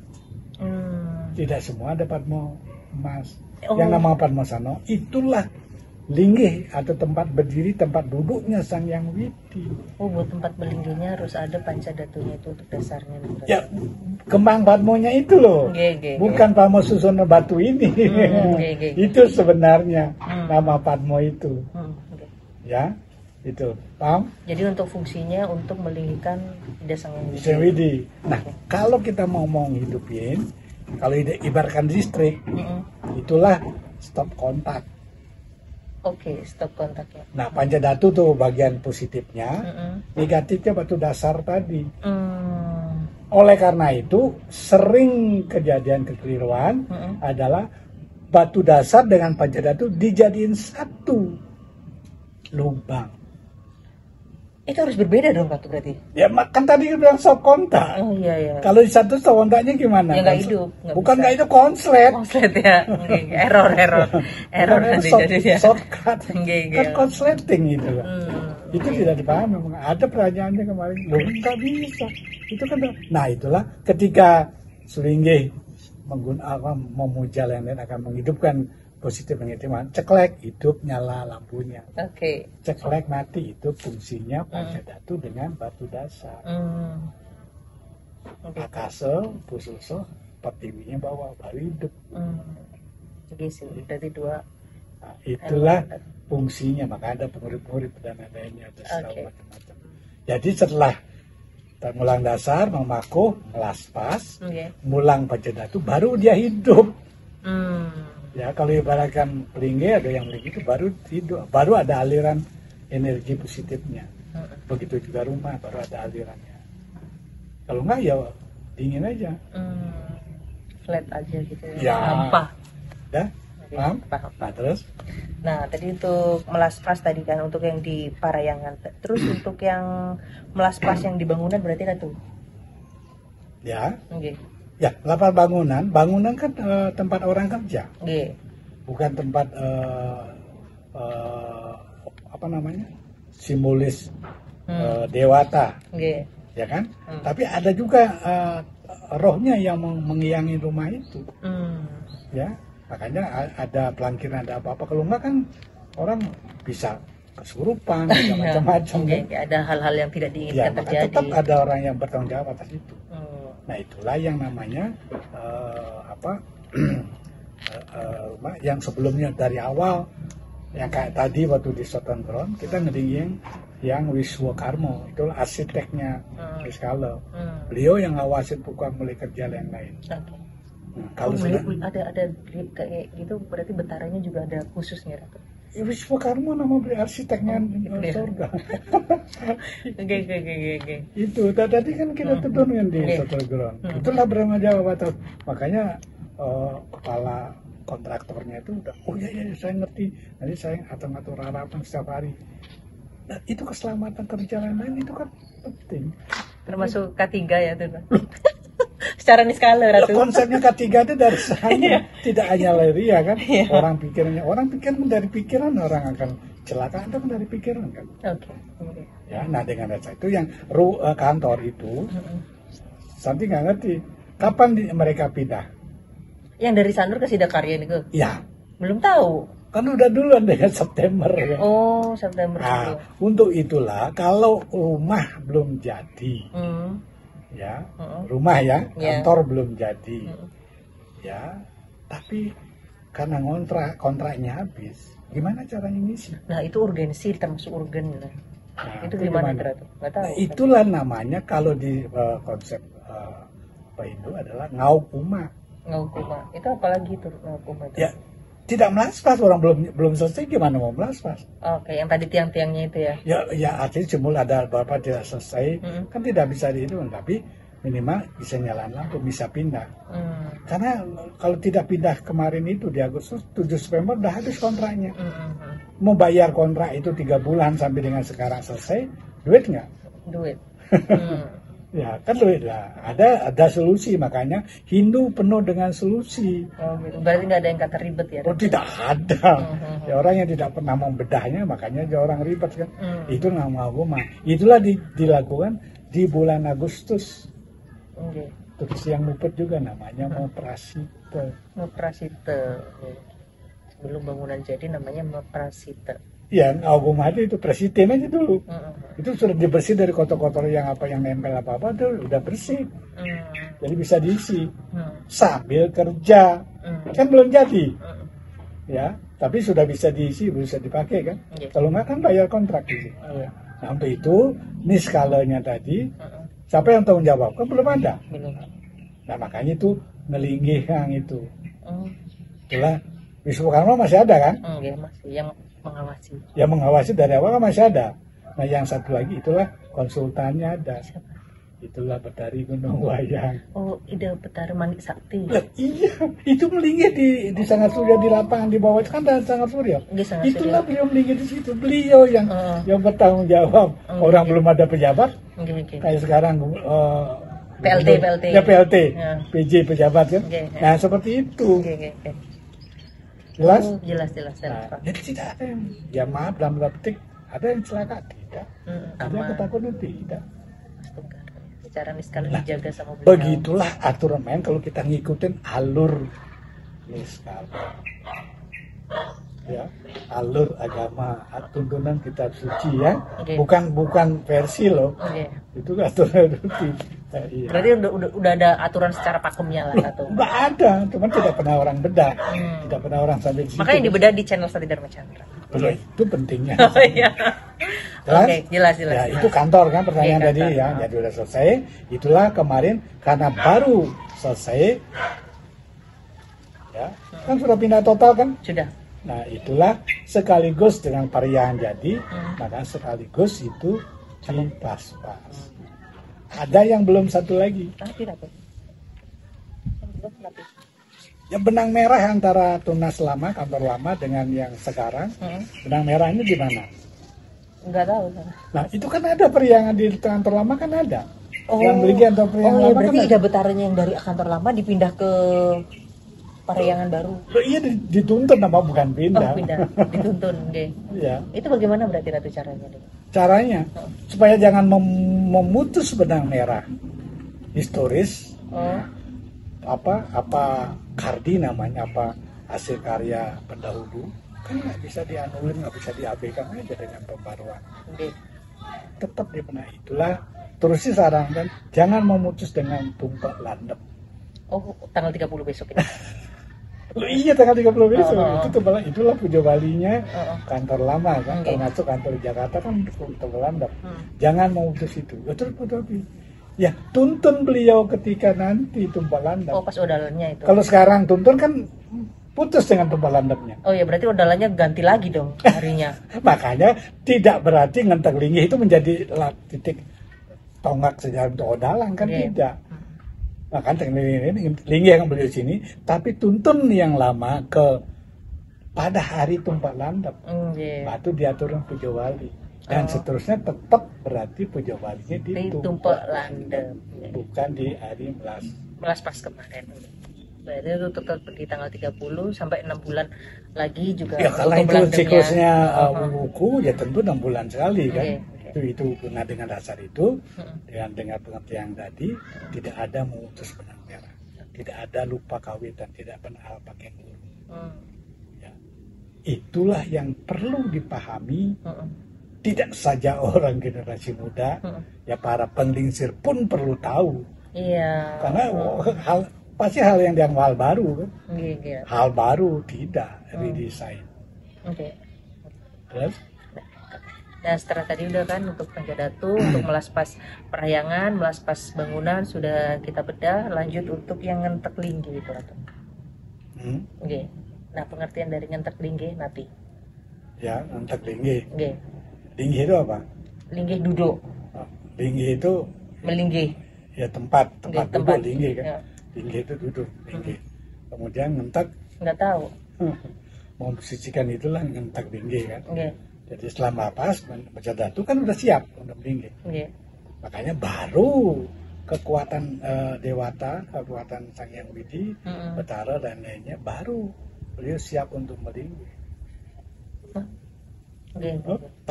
Tidak semua ada Padmo emas. Yang nama Padmo Sano itulah linggih atau tempat berdiri, tempat duduknya Sang Hyang Widi. Buat tempat berlinggihnya harus ada pancadatunya itu untuk dasarnya. Ya, kembang Padmonya itu loh. Bukan Padmo Susono Batu ini. Itu sebenarnya nama Padmo itu. Ya, itu. Paham? Jadi untuk fungsinya untuk melinggikan ide Sang Hyang Widi. Nah, kalau kita mau hidupin, kalau ibaratkan listrik, itulah stop kontak. Stop kontaknya. Nah, pancadatu tuh bagian positifnya, negatifnya batu dasar tadi. Oleh karena itu, sering kejadian kekeliruan adalah batu dasar dengan pancadatu dijadiin satu lubang. Itu harus berbeda dong Ratu berarti? Ya kan tadi bilang stop kontak. Oh iya iya. Kalau di satu stop kontaknya gimana? Ya nggak hidup. Bukan nggak hidup, konslet. Konslet ya. Error nanti jadinya. Shortcut. Kan konsleting itu kan. Itu tidak dipahami. Ada perajaannya kemarin. Loh nggak bisa. Itu kan. Nah itulah ketika Sulinggih menggunakan memuja lain-lain akan menghidupkan positif negatif, ceklek hidup nyala lampunya. Oke. Ceklek mati itu fungsinya Pajadatu dengan batu dasar. Akase, Pususo, Pertiwinya bawa baru hidup. Oke sih, berarti dua. Nah, itulah fungsinya, maka ada pengurip-pengurip dan lainnya macam-macam. Jadi setelah mulang dasar, memakuh, melaspas, mulang Pajadatu, baru dia hidup. Ya kalau ibaratkan Pelinggih, ada yang Pelinggih itu baru hidup, baru ada aliran energi positifnya. Begitu juga rumah, baru ada alirannya. Kalau enggak ya dingin aja. Flat aja gitu ya. Sampah. Dah? Paham? Nah terus? Nah tadi untuk melaspas tadi kan untuk yang di Parayangan. Terus untuk yang melaspas yang di bangunan berarti kan tuh? Ya. Oke. Ya, lapar bangunan kan tempat orang kerja, bukan tempat apa namanya, simbolis dewata, ya kan? Tapi ada juga rohnya yang mengiyangi rumah itu, ya. Makanya ada pelangkiran, ada apa-apa. Kalau enggak kan orang bisa kesurupan, macam-macam. Ada hal-hal yang tidak diinginkan terjadi. Tetap ada orang yang bertanggung jawab atas itu. Nah itulah yang namanya rumah yang sebelumnya dari awal yang kayak tadi waktu di Soton Ground kita ngedingin yang Wiswakarmo, itu arsiteknya Wiskala. Beliau yang ngawasin bukan mulai kerja yang lain. Nah, kalau sudah ada kayak gitu berarti bentaranya juga ada khususnya Ratu. Wiswakarmo nama beli arsiteknya surga. Oke. Itu tadi kan kita turun di Soton Ground. Itulah bertanggung jawab atas. Makanya kepala kontraktornya itu udah, oh iya saya ngerti. Nanti saya ngatur harapan setiap hari. Nah, itu keselamatan kerja lain itu kan penting. Termasuk K3 ya tuh. Secara niskala Ratu. Konsepnya K3 itu dari saya, tidak hanya Leria kan. Orang pikiran dari pikiran orang akan celaka, itu dari pikiran kan. Oke. Ya, nah dengan dasar itu yang kantor itu, Santi nggak ngerti kapan mereka pindah. Yang dari Sanur ke Sidakarya nih ke? Ya. Belum tahu. Kan udah duluan dengan September ya. Oh, September. Nah, untuk itulah kalau rumah belum jadi. Ya, rumah ya, kantor belum jadi, ya, tapi karena kontraknya habis, gimana caranya ngisi? Nah itu urgensi, termasuk urgen. Nah, itu gimana Ratu? Nggak tahu. Nah, itulah namanya kalau di konsep Hindu adalah ngaukuma. Ngaukuma, itu apalagi itu ngaukuma itu? Ya, tidak melaspas, orang belum selesai gimana mau melaspas? Oke, yang tadi tiang-tiangnya itu ya? Ya artinya cuma ada beberapa tidak selesai, kan tidak bisa dihitung, tapi minimal bisa nyalain lampu, bisa pindah. Karena kalau tidak pindah kemarin itu di Agustus, 7 September udah habis kontraknya. Mau bayar kontrak itu 3 bulan sampai dengan sekarang selesai, duit nggak? Duit. Ya kan duit lah. Ada solusi, makanya Hindu penuh dengan solusi. Oh, gitu. Berarti nggak ada yang kata ribet ya? Oh tidak ada. Ya, orang yang tidak pernah membedahnya, makanya dia orang ribet kan. Itu nama agama. Itulah dilakukan di bulan Agustus. Terus yang mupet juga namanya Moprasita. Moprasita. Sebelum bangunan jadi namanya Moprasita. Ya, agama itu presiden aja dulu. Itu sudah dibersih dari kotor-kotor yang nempel apa-apa tuh udah bersih. Jadi bisa diisi sambil kerja. Kan belum jadi. Ya, tapi sudah bisa diisi, bisa dipakai kan. Kalau nggak kan bayar kontrak gitu. Nah, untuk itu niskalanya tadi siapa yang tanggung jawab? Kan belum ada. Nah, makanya itu Ngelinggih yang itu. Itulah Wiswakarmo masih ada kan? Iya, masih yang mengawasi. Yang mengawasi dari awal kan masih ada. Nah yang satu lagi itulah konsultannya ada. itulah Betari Gunung Wayang. Oh, Ida Betara Manik Sakti. Lah, iya, itu melingkar di Sanggar Surya di lapangan di bawah kan ada Sanggar Surya. Itulah beliau melingkar di situ. Beliau yang bertanggung jawab. Orang belum ada pejabat. Kayak sekarang PLT. Ya PLT, PJ pejabat kan. Nah seperti itu. Jelas? Jelas. Nah, jadi tidak ada yang, ya maaf dalam petik ada yang celaka tidak. Ada yang ketakutan tidak. Secara niskala dijaga sama beliau. Begitulah aturan main kalau kita ngikutin alur niskala. Ya, alur agama, tuntunan kitab suci ya. Bukan versi loh. Itu aturan suci. Iya. Berarti udah ada aturan secara pakemnya lah satu. Nggak ada, cuman tidak pernah orang bedah. Tidak pernah orang sampai di situ. Makanya dibedah di channel Santi Dharma Chandra. Itu pentingnya. Oh iya. Oke, jelas. Ya, itu kantor kan pertanyaan tadi ya. Jadi udah selesai. Itulah kemarin karena baru selesai. Ya, kan sudah pindah total kan? Sudah. Nah, itulah sekaligus dengan pariahan jadi, maka sekaligus itu pas. Ada yang belum satu lagi. Yang benang merah antara tunas lama, kantor lama dengan yang sekarang. Benang merah ini di mana? Enggak tahu. Nah, itu kan ada periangan di kantor lama kan ada. Yang beli kantor periangan lama berarti kan Ida Betaranya yang dari kantor lama dipindah ke Pariangan baru. Iya dituntun nama bukan pindah. Oh, pindah. Dituntun, Iya. Itu bagaimana berarti Ratu caranya? Caranya supaya jangan memutus benang merah historis. Apa kardi namanya, apa hasil karya pendahulu kan nggak bisa dianulir, nggak bisa diabaikan aja dengan pembaruan. Tetap di benak itulah terus sih sarankan jangan memutus dengan tumpah landep. Oh, tanggal 30 besok ini. Iya, tanggal 30 besok. Itulah Pujo Balinya kantor lama kan, termasuk kantor Jakarta kan tumpah landep. Jangan memutus itu. Betul. Ya, tuntun beliau ketika nanti tumpah landep. Oh, pas odalannya itu. Kalau sekarang tuntun kan putus dengan tumpah landepnya. Oh ya, berarti odalannya ganti lagi dong harinya. Makanya tidak berarti ngentek linggih itu menjadi titik tonggak sejarah untuk odalan kan tidak. Makanya linggih yang beli di sini, tapi tuntun yang lama pada hari tumpah landep. Batu diaturkan Pujo Bali. Dan seterusnya tetap berarti Pujo Balinya di tumpah landep, bukan di hari melas pas kemarin. Berarti itu tetap di tanggal 30 sampai 6 bulan lagi juga. Ya kalau itu siklusnya buku ya tentu 6 bulan sekali kan. Itu nah dengan dasar itu dengan pengertian tadi tidak ada memutus benang merah, tidak ada lupa kawin dan tidak pernah pakai guru. Ya. Itulah yang perlu dipahami. Tidak saja orang generasi muda, ya para penglingsir pun perlu tahu. Iya. Karena pasti hal yang dianggap hal baru kan. Hal baru tidak redesign. Terus? Nah setelah tadi udah kan untuk Panjadatu, untuk melaspas perahyangan, melaspas bangunan sudah kita bedah. Lanjut untuk yang ngentek linggih itu Ratu. Nah pengertian dari ngentek linggih nanti. Ya ngentek linggih. Linggih itu apa? Linggih duduk. Linggih itu melinggih. Ya tempat duduk linggih kan. Linggih itu duduk linggih. Kemudian ngentek. Nggak tahu. Mau mensucikan itulah ngentek linggih kan. Jadi setelah lapas Panjadatu kan udah siap untuk linggih. Makanya baru kekuatan Dewata, kekuatan Sang Hyang Widi, Betara dan lainnya baru beliau siap untuk melinggih.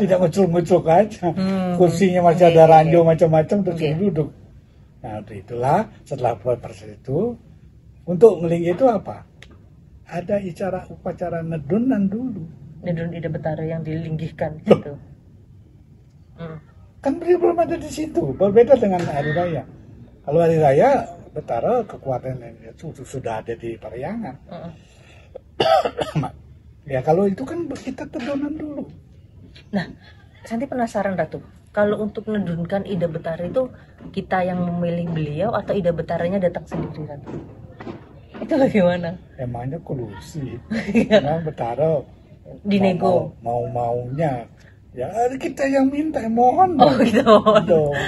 Tidak muncul-muncul aja. Kursinya masih ada ranjau macam-macam terus duduk. Nah itulah setelah proses itu untuk melinggih itu apa? Ada upacara nedunan dulu. Nedun Ida Betara yang dilinggihkan gitu. Kan beliau belum ada di situ. Berbeda dengan hari raya. Kalau hari raya Betara kekuatan itu sudah ada di Pariangan. Ya kalau itu kan kita nedunan dulu. Nah, Santi penasaran Ratu. Kalau untuk nedunkan Ida Betara itu kita yang memilih beliau atau Ida Betaranya datang sendiri Ratu? Itu bagaimana? Emangnya kolusi. Memang Betara dinego maunya Ya kita yang minta, mohon. Oh gitu.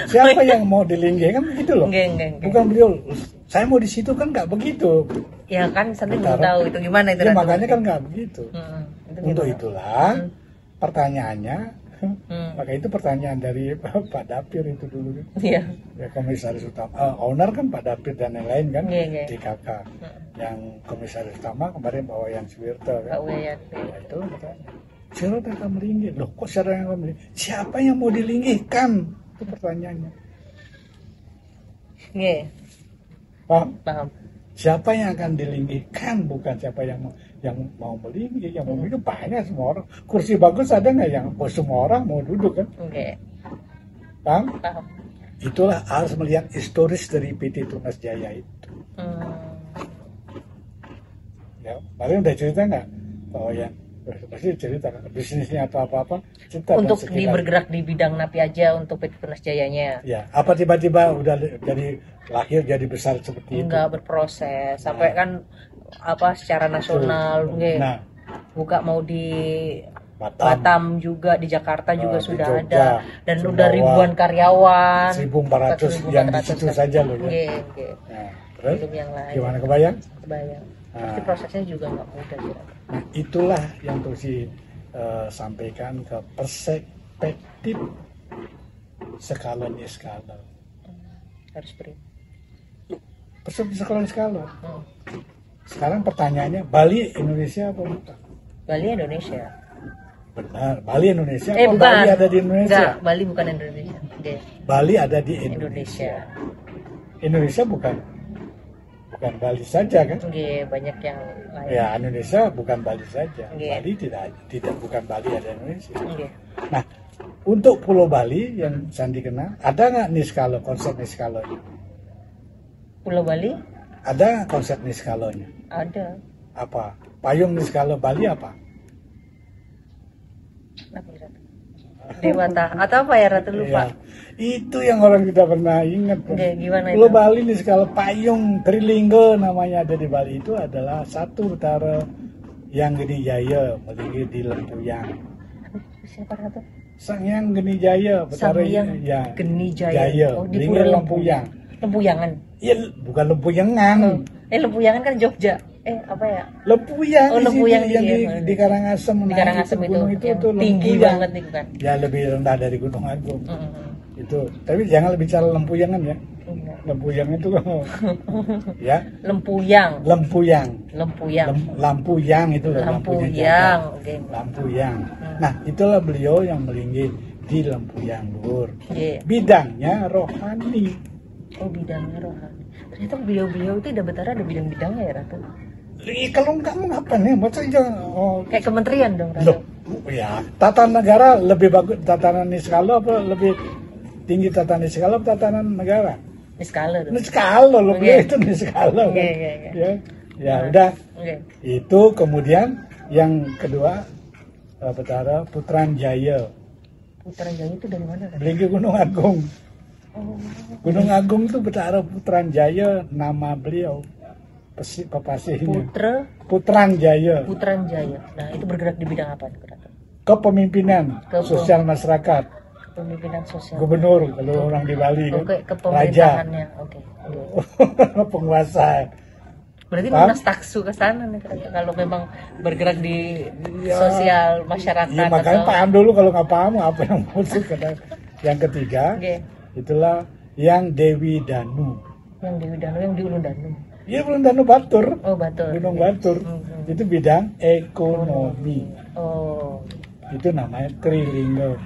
Siapa yang mau dilinggi kan begitu loh. Enggak. Bukan beliau, saya mau di situ kan nggak begitu. Ya kan Santi belum tahu itu gimana itu. Ya, makanya kan nggak begitu. Untuk gimana? itulah pertanyaannya, maka itu pertanyaan dari Pak Dapir itu dulu. Iya. Ya komisaris utama, owner kan Pak Dapir dan yang lain kan di KK. Yang komisaris utama kemarin Pak Wayan Suwirto kan. Pak Wayan. Ya, itu katanya. Siapa yang akan melinggih? Loh kok siapa yang akan melinggih? Siapa yang mau dilinggihkan? Itu pertanyaannya. Nggih. Paham? Siapa yang akan dilinggihkan? Bukan siapa yang mau melinggih. Yang mau melinggih banyak semua orang. Kursi bagus ada nggak yang semua orang mau duduk kan? Oke. Paham? Paham. Itulah harus melihat historis dari PT Tunas Jaya itu. Ya, kemarin udah cerita nggak? Bahwa yang pasti cerita bisnisnya atau apa-apa cerita untuk bergerak di bidang napi aja untuk PT Tunas Jayanya. Ya, apa tiba-tiba udah lahir jadi besar seperti itu? Enggak berproses sampai kan apa secara nasional buka mau di Batam juga, di Jakarta juga sudah Jogja, ada dan Sumbawa, udah ribuan karyawan 1.400 yang di situ saja loh ya. Nah, terus yang lain. Gimana kebayang? Pasti prosesnya juga nggak mudah ya. Nah, itulah yang terus sampaikan ke perspektif eskalon. Harus beri. Perspektif eskalon. Sekarang pertanyaannya, Bali Indonesia apa bukan? Bali Indonesia. Benar, Bali Indonesia. Bukan. Bali ada di Indonesia. Enggak, Bali bukan Indonesia. Bali ada di Indonesia. Indonesia bukan Bali saja kan? Banyak yang lain. Ya, Indonesia bukan Bali saja. Bali tidak bukan Bali ada Indonesia. Nah, untuk Pulau Bali yang Sandi kenal, ada nggak Niskalo, konsep Niskalonya? Pulau Bali? Ada konsep Niskalonya? Ada. Apa? Payung Niskalo Bali apa? Dewata atau apa ya Ratu lupa? Ya, itu yang orang tidak pernah ingat. Gimana Pulau itu? Bali nih kalau payung Trilinggo namanya ada di Bali itu adalah satu utara yang Geni Jaya melinggi di Lempuyang. Siapa Ratu? Sang yang Geni Jaya, Sang yang ya, Geni Jaya. Oh, di Pulau Lempuyang. Lempuyangan. Iya, bukan Lempuyangan. Lempuyangan kan Jogja. Apa ya? Lempuyang. Oh, Lempuyang yang di Karangasem. Di Karangasem itu tinggi Lempuyang. banget nih kan. Ya lebih rendah dari Gunung Agung. Itu. Tapi jangan bicara Lempuyangan ya. Lempuyang itu ya. Lempuyang itu Lempuyang. Lampuyang. Nah, itulah beliau yang melinggi di Lempuyang Luhur. Bidangnya rohani. Oh, bidangnya rohani. Ternyata beliau-beliau itu udah betara ada bidang-bidangnya ya Ratu. Kalau enggak mengapa nih? Kayak kementerian dong Ratu. Ya, tatanan negara lebih bagus tatanan Niskalo apa lebih tinggi tatanan Niskalo atau tatanan negara? Niskalo loh, itu Niskalo kan. Ya udah. Itu kemudian yang kedua betara Putran Jaya. Putran Jaya itu dari mana? Melinggi Gunung Agung. Gunung Agung itu betara Putran Jaya nama beliau. Pepasihnya. Putran Jaya. Nah, itu bergerak di bidang apa? Kepemimpinan sosial masyarakat. Kepemimpinan sosial. Gubernur kalau orang di Bali kan. Kepemerintahannya. Penguasa. Berarti lunas taksu ke sana nih kalau memang bergerak di sosial masyarakat. Iya, makanya paham dulu, kalau nggak paham apa yang maksud. Yang ketiga, itulah yang Dewi Danu. Yang Dewi Danu yang di Ulun Danu. Iya, Ulun Danu Batur. Oh, Batur. Gunung Batur. Itu bidang ekonomi. Itu namanya Trilinggo.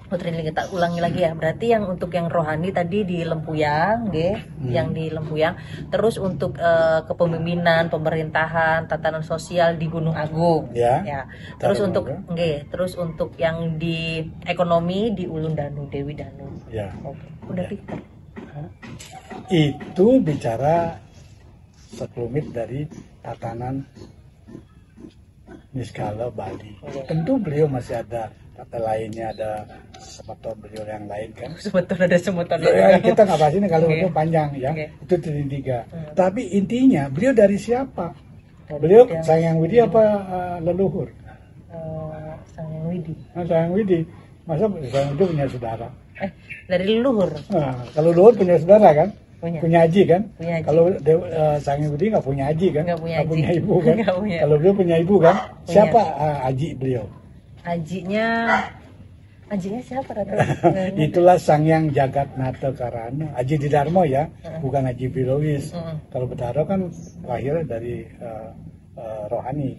Trilinggo, kita ulangi lagi ya. Berarti yang untuk yang rohani tadi di Lempuyang, yang di Lempuyang. Terus untuk kepemimpinan, pemerintahan, tatanan sosial di Gunung Agung. Ya. Terus untuk yang di ekonomi di Ulun Danu, Dewi Danu. Ya. Udah pintar. Itu bicara sekelumit dari tatanan Niskalo Bali. Tentu beliau masih ada kata lainnya, ada semeton beliau yang lain kan. Ada semeton. Ya, kita nggak bahas ini kalau itu panjang ya. Itu tiga. Tapi intinya beliau dari siapa? Beliau Sang Yang Widi apa leluhur? Sang Yang Widi. Sang Yang Widi. Masa Sang Budi punya saudara? Dari leluhur. Nah, kalau leluhur punya saudara kan? Punya aji kan? Punya aji. Kalau Sang Budi nggak punya aji kan? Nggak punya Nggak aji. punya ibu kan? Nggak punya. Kalau beliau punya ibu kan? Punya. Siapa aji beliau? Ajinya siapa Ratu? Itulah Sang Hyang Jagat Nata Karana. Aji Didarmo ya, bukan aji biologis. Kalau Betara kan lahir dari rohani.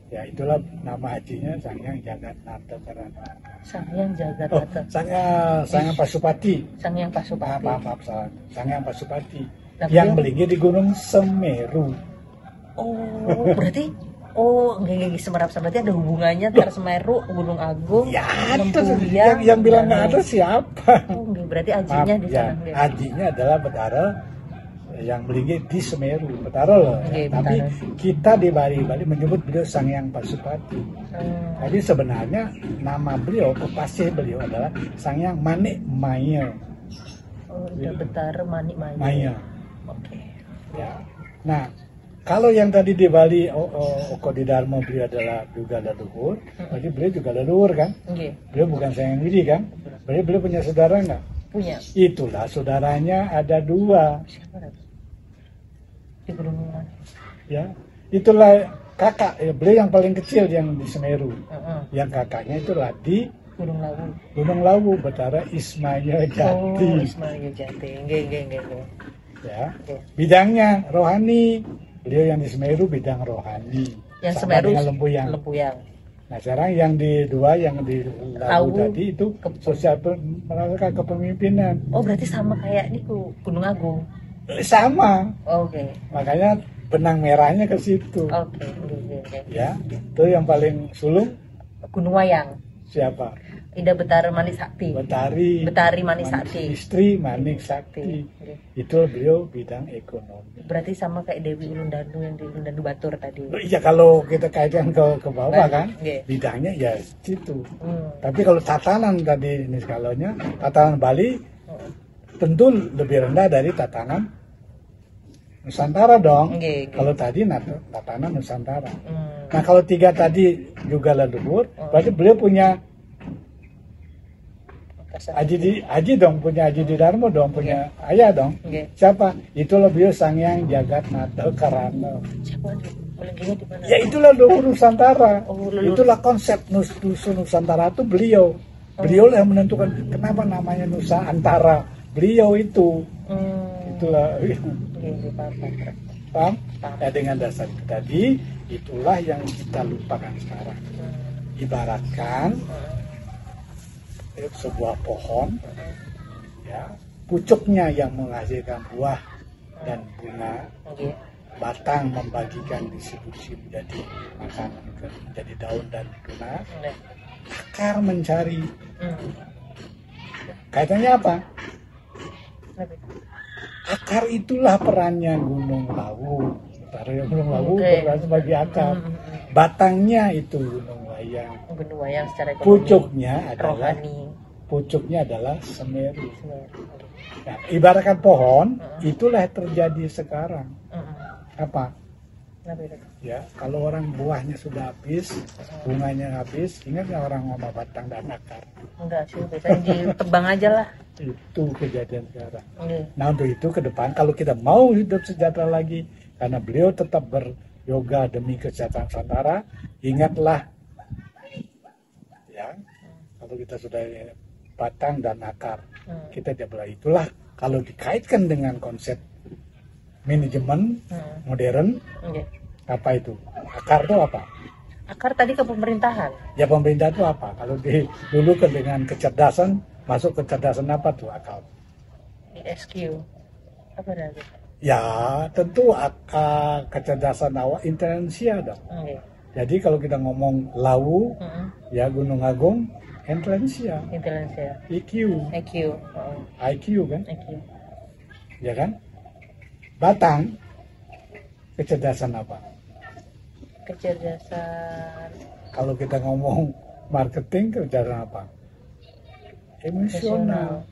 Ya itulah nama ajinya Sang Hyang Jagat Nata Karana. Sang Hyang Jagat Nata. Sang Hyang Pasupati. Sang Hyang Pasupati. Maaf salah. Sang Hyang Pasupati. Nah, yang melingkar di Gunung Semeru. Oh, berarti enggak Semeru, berarti ada hubungannya antara Semeru, Gunung Agung, ya, Lempuyang. Yang bilang nggak ada siapa? Oh, berarti ajinya di sana. Ya, ajinya adalah Betara yang melingkar di Semeru, Betara loh. Tapi kita di Bali menyebut beliau Sang Hyang Pasupati. Jadi sebenarnya nama beliau, kepasih beliau adalah Sang Hyang Manik Maya. Oh, udah Betara Manik Maya. Maya. Oke. Ya. Nah, kalau yang tadi di Bali Oko Didarmo beliau adalah juga leluhur, berarti beliau juga leluhur kan? Beliau bukan Sang Hyang Widi kan? Beliau punya saudara nggak? Punya. Itulah saudaranya ada 2. Siapa Ratu? Di Gunung mana? Ya, itulah kakak. Ya, beliau yang paling kecil yang di Semeru. Yang kakaknya itulah di Gunung Lawu. Gunung Lawu, Betara Ismaya Jati. Oh, Ismaya Jati. Enggak. Ya, bidangnya rohani. Beliau yang di Semeru bidang rohani. Yang sama Semeru dengan Lempuyang. Nah sekarang yang di 2 yang di Lawu tadi itu sosial mereka kepemimpinan. Oh berarti sama kayak nih Gunung Agung. Sama. Oke. Makanya benang merahnya ke situ. Oke. Ya, itu yang paling sulung. Gunung Wayang. Siapa? Ida Betara Manik Sakti. Betari Manik Sakti. Istri Manik Sakti. Itu beliau bidang ekonomi. Berarti sama kayak Dewi Ulundanu yang di Ulundanu Batur tadi. Iya kalau kita kaitkan ke bawah kan, bidangnya ya situ. Tapi kalau tatanan tadi ini skalanya, tatanan Bali tentu lebih rendah dari tatanan Nusantara dong. Kalau tadi tatanan Nusantara. Nah kalau 3 tadi juga leluhur, berarti beliau punya Aji dong, punya Aji Didarmo dong, punya ayah dong. Siapa? Itulah beliau Sang Hyang Jagat Nata Karana. Siapa? Melingkirnya di mana? Ya itulah leluhur Nusantara. Itulah konsep Nusantara itu beliau. Beliau yang menentukan kenapa namanya Nusa Antara. Beliau itu. Itulah. Paham? Ya, dengan dasar itu tadi, itulah yang kita lupakan sekarang. Ibaratkan sebuah pohon, ya, pucuknya yang menghasilkan buah dan bunga, batang membagikan distribusi menjadi makanan, menjadi daun dan tunas, akar mencari. Kaitannya apa? Akar itulah perannya Gunung Lawu. Gunung Lawu berperan sebagai akar. Batangnya itu Gunung Wayang. Gunung Wayang secara ekonomi. Pucuknya adalah Semeru. Nah, ibaratkan pohon, itulah yang terjadi sekarang. Apa? Ya, kalau orang buahnya sudah habis, bunganya habis, ingat nggak orang ngomong batang dan akar? Enggak sih, biasanya ditebang aja lah. Itu kejadian sekarang. Nah untuk itu ke depan, kalau kita mau hidup sejahtera lagi, karena beliau tetap beryoga demi kesejahteraan Nusantara, ingatlah, ya, kalau kita sudah batang dan akar, kita tidak boleh. Itulah kalau dikaitkan dengan konsep manajemen modern, apa itu? Akar itu apa? Akar tadi ke pemerintahan. Ya pemerintah itu apa? Kalau dulu kan dengan kecerdasan, masuk kecerdasan apa tuh akal? ISQ. Apa itu? Ya tentu kecerdasan awak intelijensia dong. Jadi kalau kita ngomong Lawu, ya Gunung Agung, intelijensia. IQ. IQ kan? IQ. Ya kan? Batang, kecerdasan apa? Kecerdasan. Kalau kita ngomong marketing, kecerdasan apa? Emosional.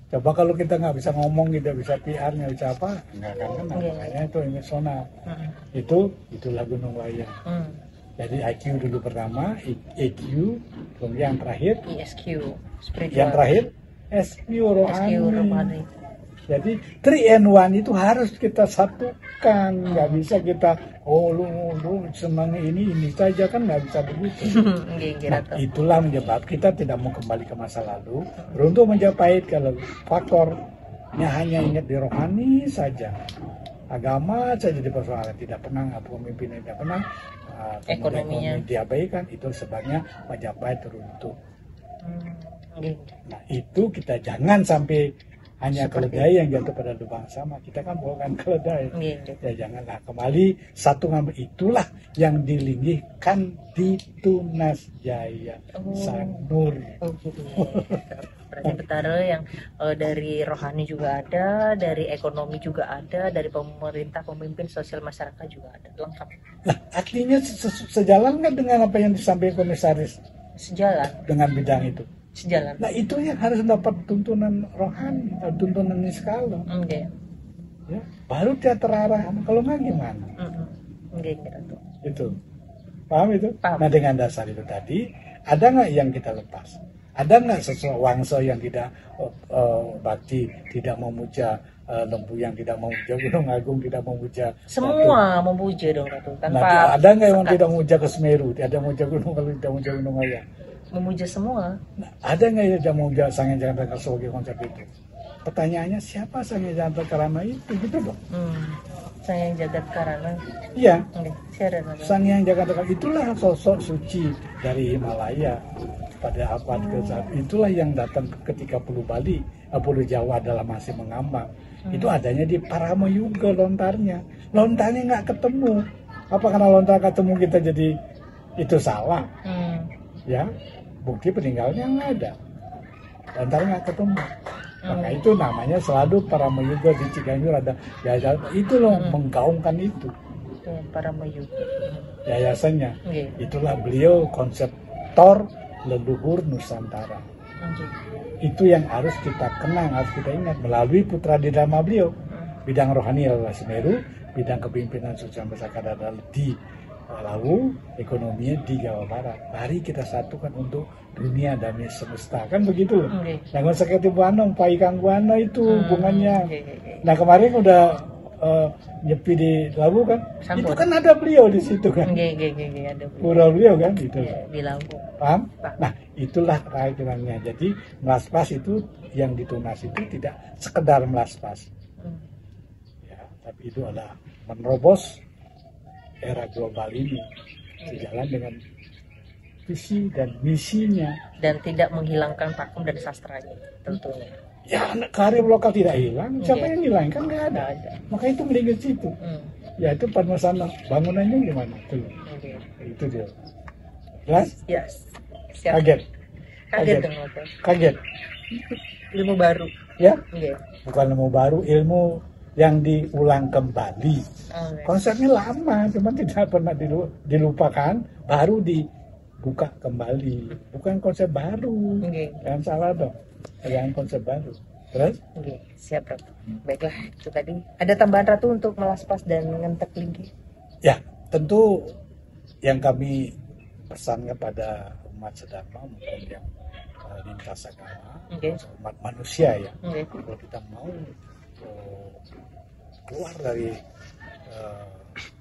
Coba kalau kita nggak bisa ngomong, tidak bisa PR, nggak bisa apa, nggak akan kenal. Makanya itu emosional. Itulah Gunung Wayang. Jadi IQ dulu pertama, EQ, kemudian yang terakhir ESQ, spiritual. Yang terakhir SQ rohani. SQ rohani. Jadi 3 in 1 itu harus kita satukan, nggak bisa kita lu senang ini saja, kan nggak bisa begitu. Nah, itulah menyebab kita tidak mau kembali ke masa lalu. Untuk Majapahit kalau faktornya hanya ingat di rohani saja, agama saja dipersoalkan, tidak pernah pemimpinnya tidak pernah, ekonominya diabaikan, itu sebabnya Majapahit runtuh. Nah itu kita jangan sampai hanya keledai yang jatuh pada lubang sama. Kita kan bukan keledai. Ya janganlah, kembali satu ngambil. Itulah yang dilinggikan di Tunas Jaya Sanur. Berarti Betara yang dari rohani juga ada, dari ekonomi juga ada, dari pemerintah, pemimpin sosial masyarakat juga ada, lengkap. Nah, artinya sejalan nggak dengan apa yang disampaikan komisaris? Sejalan. Dengan bidang itu. Sejalan. Nah itu yang harus dapat tuntunan rohani, tuntunan niskala. Ya, baru dia terarah. Kalau nggak gimana? Itu, paham itu? Paham. Nah dengan dasar itu tadi, ada nggak yang kita lepas? Ada nggak sesuatu wangsa yang tidak bakti, tidak memuja Lembu, yang tidak memuja Gunung Agung, tidak memuja semua Ratu. Memuja dong Ratu. Tanpa nah, ada nggak yang tidak memuja ke Semeru? Tidak memuja Gunung Agung, tidak memuja Gunung Ayah? Memuja semua. Nah, ada nggak yang tidak memuja Sang Hyang Jagantakara sebagai konsep itu? Pertanyaannya siapa Sang Hyang Jagantakara itu, gitu dong? Sang Hyang Jagantakara. Iya. Sang Hyang Jagantakara itulah sosok suci dari Himalaya pada abad ke-1. Itulah yang datang ketika Pulau Bali, Pulau Jawa adalah masih mengambang. Itu adanya di Paramayuga lontarnya. Lontarnya nggak ketemu. Apa karena lontar ketemu kita jadi itu salah? Ya, bukti peninggalannya nggak ada. Lontarnya nggak ketemu. Maka itu namanya selalu Paramayuga di Ciganjur ada yayasan. Itu loh menggaungkan itu. Paramayuga. Yayasannya. Itulah beliau konseptor leluhur Nusantara. Itu yang harus kita kenang, harus kita ingat melalui putra di drama beliau. Bidang rohani adalah Semeru, bidang kepemimpinan sosial masyarakat adalah di Lawu, ekonominya di Jawa Barat. Mari kita satukan untuk dunia damai semesta, kan begitu loh. Jangan seperti Buana, Pak Ikang Buana itu hubungannya. Nah kemarin udah nyepi di Lawu kan, itu kan ada beliau di situ kan. Ada pura beliau kan itu. Di Lawu. Paham? Nah itulah keakhirnya. Jadi melaspas itu yang ditunas itu tidak sekedar melaspas, ya, tapi itu adalah menerobos era global ini sejalan dengan visi dan misinya, dan tidak menghilangkan pakem dan sastranya tentunya. Ya karya lokal tidak hilang, siapa yang hilang kan nggak ada. Maka itu melihat situ. Ya itu Padmasana, bangunannya gimana tuh? Itu dia. Jelas? Yes. Kaget. Kaget. Ilmu baru. Ya? Bukan ilmu baru, ilmu yang diulang kembali. Konsepnya lama, cuma tidak pernah dilupakan, baru dibuka kembali. Bukan konsep baru. Jangan salah dong. Jangan konsep baru. Terus? Siap Ratu. Baiklah, itu tadi. Ada tambahan Ratu untuk melaspas dan ngentek linggi? Ya, tentu yang kami pesan kepada umat sedama maupun yang lintas agama, umat manusia ya, kalau kita mau keluar dari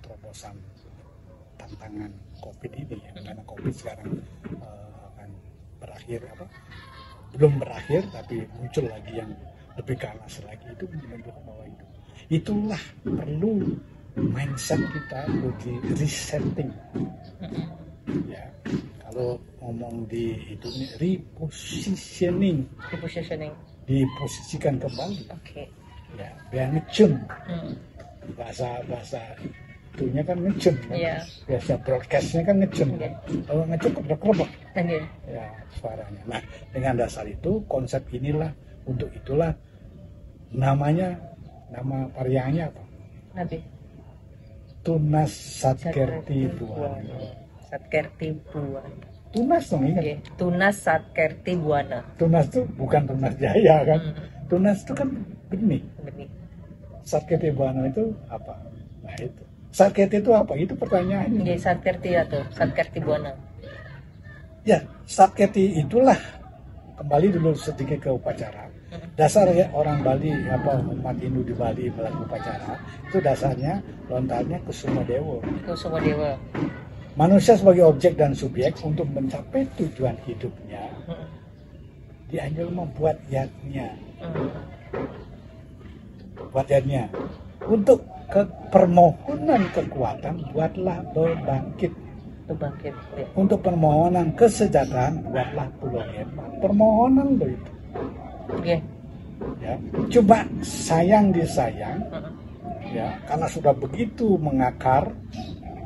terobosan tantangan COVID ini, karena COVID sekarang akan berakhir belum berakhir, tapi muncul lagi yang lebih ganas lagi, itu menunjukkan bahwa itulah perlu mindset kita untuk di resetting. Ya, kalau ngomong di itu repositioning, diposisikan kembali. Ya, biar ngecun. Bahasa itunya kan ngecun kan. Biasa broadcastnya kan ngecun kan. Kalau ngecun kerebek. Ya, suaranya. Nah, dengan dasar itu konsep inilah, untuk itulah namanya, nama pariangnya apa? Tunas Satkerti Buana. Satkerti Buana. Tunas dong, ingat? Tunas Satkerti Buana. Tunas itu bukan Tunas Jaya kan? Tunas itu kan benih. Satkerti Buana itu apa? Nah itu Satkerti itu apa? Itu pertanyaannya. Nggih, Satkerti atau Satkerti Buana. Ya, Satkerti itulah, kembali dulu sedikit ke upacara. Dasar ya orang Bali, umat Hindu di Bali melakukan upacara, itu dasarnya lontarnya Kusuma Dewa. Kusuma Dewa. Manusia sebagai objek dan subjek untuk mencapai tujuan hidupnya, dianjurkan membuat yatnya. Buat yatnya. Untuk permohonan kekuatan, buatlah bebangkit. Bebangkit. Ya. Untuk permohonan kesejahteraan, buatlah pulau hebat. Permohonan loh itu. Okay. Ya, cuma sayang disayang, ya, karena sudah begitu mengakar,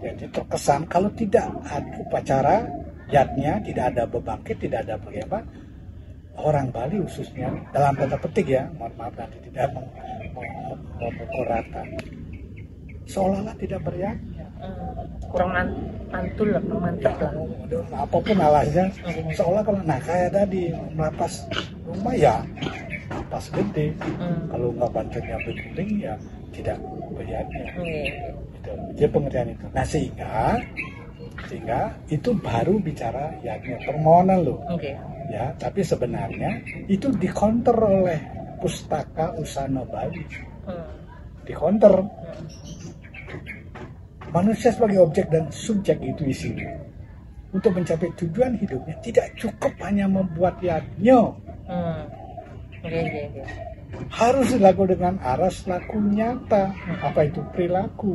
jadi terkesan kalau tidak ada upacara yatnya, tidak ada bebangkit, tidak ada bagaimana, orang Bali khususnya dalam tanda petik ya, mohon maaf nanti tidak memukul rata, seolah-olah tidak beryatnya, kurang mantul lah, mantap lah. Apapun alasannya, seolah kalau kayak tadi melapas rumah ya pas gede, kalau nggak bantunya beguling ya tidak beryatnya. Itu dia pengertian itu. Nah sehingga itu baru bicara yatnya, permohonan loh. Ya, tapi sebenarnya itu dikonter oleh Pustaka Usana Bali. Dikonter. Manusia sebagai objek dan subjek itu isinya. Untuk mencapai tujuan hidupnya tidak cukup hanya membuat yatnya. Harus dilakukan dengan aras laku nyata. Apa itu perilaku?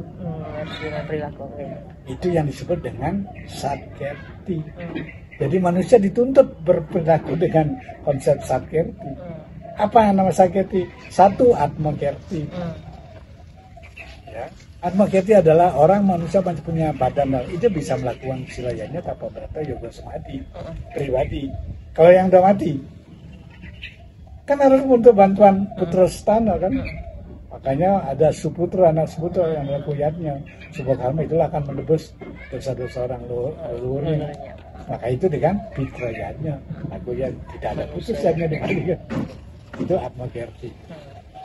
Harus dengan perilaku. Itu yang disebut dengan Satkerti. Jadi manusia dituntut berperilaku dengan konsep Satkerti. Apa yang nama Satkerti? Satu, Atmakerti. Ya. Atmakerti adalah orang manusia yang punya badan, itu bisa melakukan silayanya tanpa berapa yoga samadhi pribadi. Kalau yang udah mati, kan harus untuk bantuan putra stana kan. Makanya ada suputra, anak suputra yang melakukan yatnya. Subhakarma itulah akan menebus dosa-dosa orang luhurnya. Maka itu dengan pitra yatnya. Aku ya tidak ada khusus yatnya di Bali kan. Itu Atmakerti.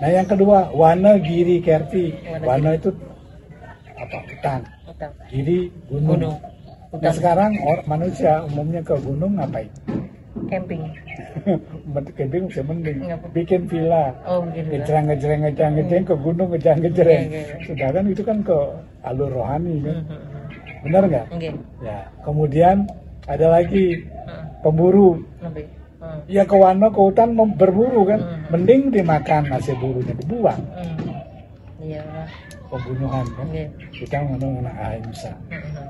Nah yang kedua, Wana Giri Kerti. Wana itu apa? Hutan. Giri gunung. Nah sekarang manusia umumnya ke gunung ngapain? Camping. Camping bisa mending. Bikin villa. Ngejreng ke gunung ngejreng. Sudah kan itu kan ke alur rohani kan. Benar nggak? Ya. Kemudian ada lagi pemburu. Ya ke wana ke hutan berburu kan. Mending dimakan nasi burunya dibuang. Iya. Pembunuhan kan. Kita mengenai ahimsa.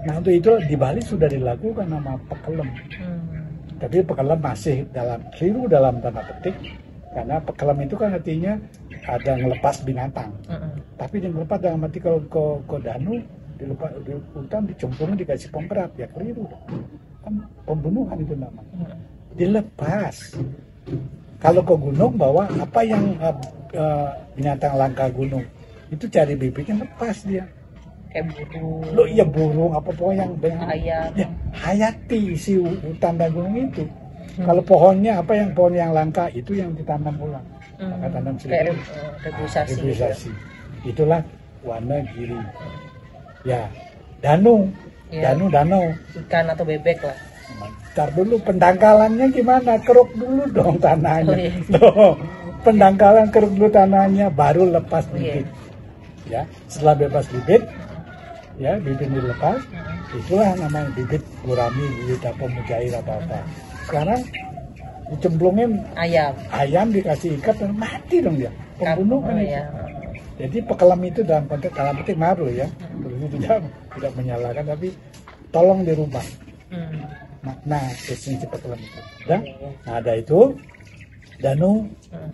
Nah untuk itu di Bali sudah dilakukan nama pekelem. Tapi pekelem masih keliru dalam tanda petik, karena pekelem itu kan artinya ada ngelepas binatang. Tapi yang ngelepas dalam arti kalau ke danu dilepas di hutan dicemplungin dikasih penggerak ya keliru. Kan pembunuhan itu namanya. Dilepas. Kalau ke gunung bawa apa yang binatang langka gunung itu cari bibitnya lepas dia. Kayak burung. Loh iya burung apa pokoknya yang ayam. Ya, hayati si hutan dan gunung itu. Kalau pohonnya apa yang pohon yang langka itu yang ditanam ulang. Maka tanam sendiri. Rebuisasi. Itulah Wana Giri. Ya, danu. Ya. Danau. Ikan atau bebek lah. Ntar dulu pendangkalannya gimana? Keruk dulu dong tanahnya. Loh, pendangkalan keruk dulu tanahnya baru lepas bibit. Ya, setelah bebas bibit, ya bibit dilepas, itulah namanya bibit gurami, bibit apa mujair apa. Sekarang dicemplungin ayam dikasih ikat dan mati dong dia, pembunuh kan itu. Jadi pekelam itu dalam konteks dalam petik maaf loh ya, tidak menyalahkan tapi tolong dirubah makna definisi pekelam itu. Dan ada itu Danu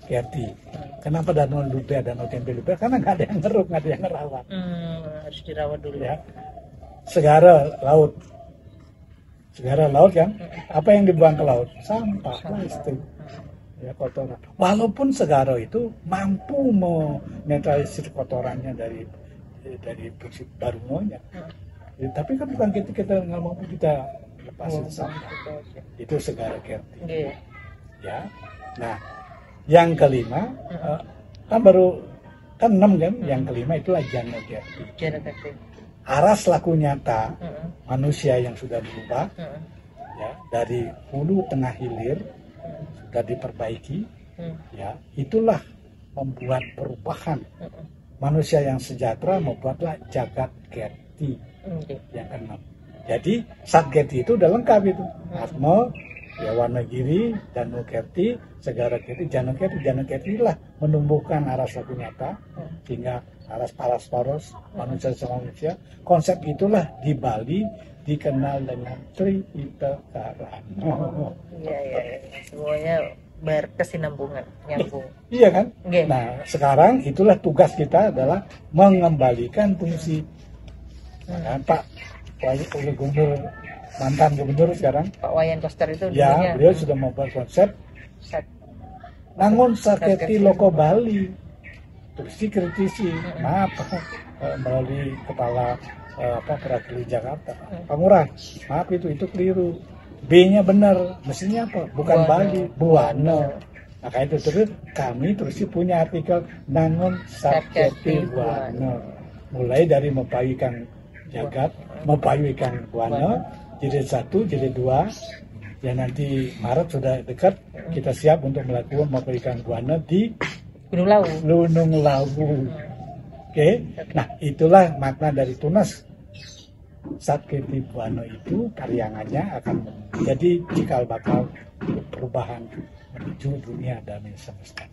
Kerti. Kenapa Danu Luber, Danu Tempe Luber? Karena nggak ada yang ngeruk, nggak ada yang ngerawat. Harus dirawat dulu ya. Segara laut kan? Apa yang dibuang ke laut? Sampah, plastik, ya kotoran. Walaupun segara itu mampu menetralisir kotorannya dari fungsi barunya. Ya, tapi kan bukan kita nggak mampu kita lepasin sampah. Itu segara Kerti. Ya. Nah, yang kelima kan 6 kan, yang kelima itulah Jana Kerti. aras laku nyata manusia yang sudah berubah, ya, dari hulu tengah hilir sudah diperbaiki, ya, itulah membuat perubahan. Manusia yang sejahtera membuatlah jagat kerti yang keenam. Jadi Satkerti itu udah lengkap itu. Atma, ya, Wanagiri, Danu Kerti, Segara Kerti, Jana Kerti. Jana Kerti lah menumbuhkan aras laku nyata sehingga aras paras paros manusia sama manusia. Konsep itulah di Bali dikenal dengan Tri Ita Karana. Iya, semuanya berkesinambungan, nyambung. Iya kan? Nah, sekarang itulah tugas kita adalah mengembalikan fungsi. Nah, Pak Gubernur, mantan gubernur sekarang, Pak Wayan Koster itu ya, dulunya, beliau sudah membuat konsep Nangun Satkerti Loko Bali. Terus dikritisi, maaf, melalui kepala perwakilan Jakarta, Pak Ngurah, maaf itu keliru. B-nya benar, mestinya apa? Bukan Bali, Buana. Maka itu terus kami terus punya artikel Nangun Satkerti Buana. Mulai dari mempawikan jagat, mempawikan Buana, jilid 1, jilid 2. Ya, nanti Maret sudah dekat, kita siap untuk melakukan mempawikan Buana di Gunung Lawu. Oke. Nah, itulah makna dari Tunas Satkerti Buana itu. Karyangannya akan menjadi cikal bakal perubahan menuju dunia damai semesta.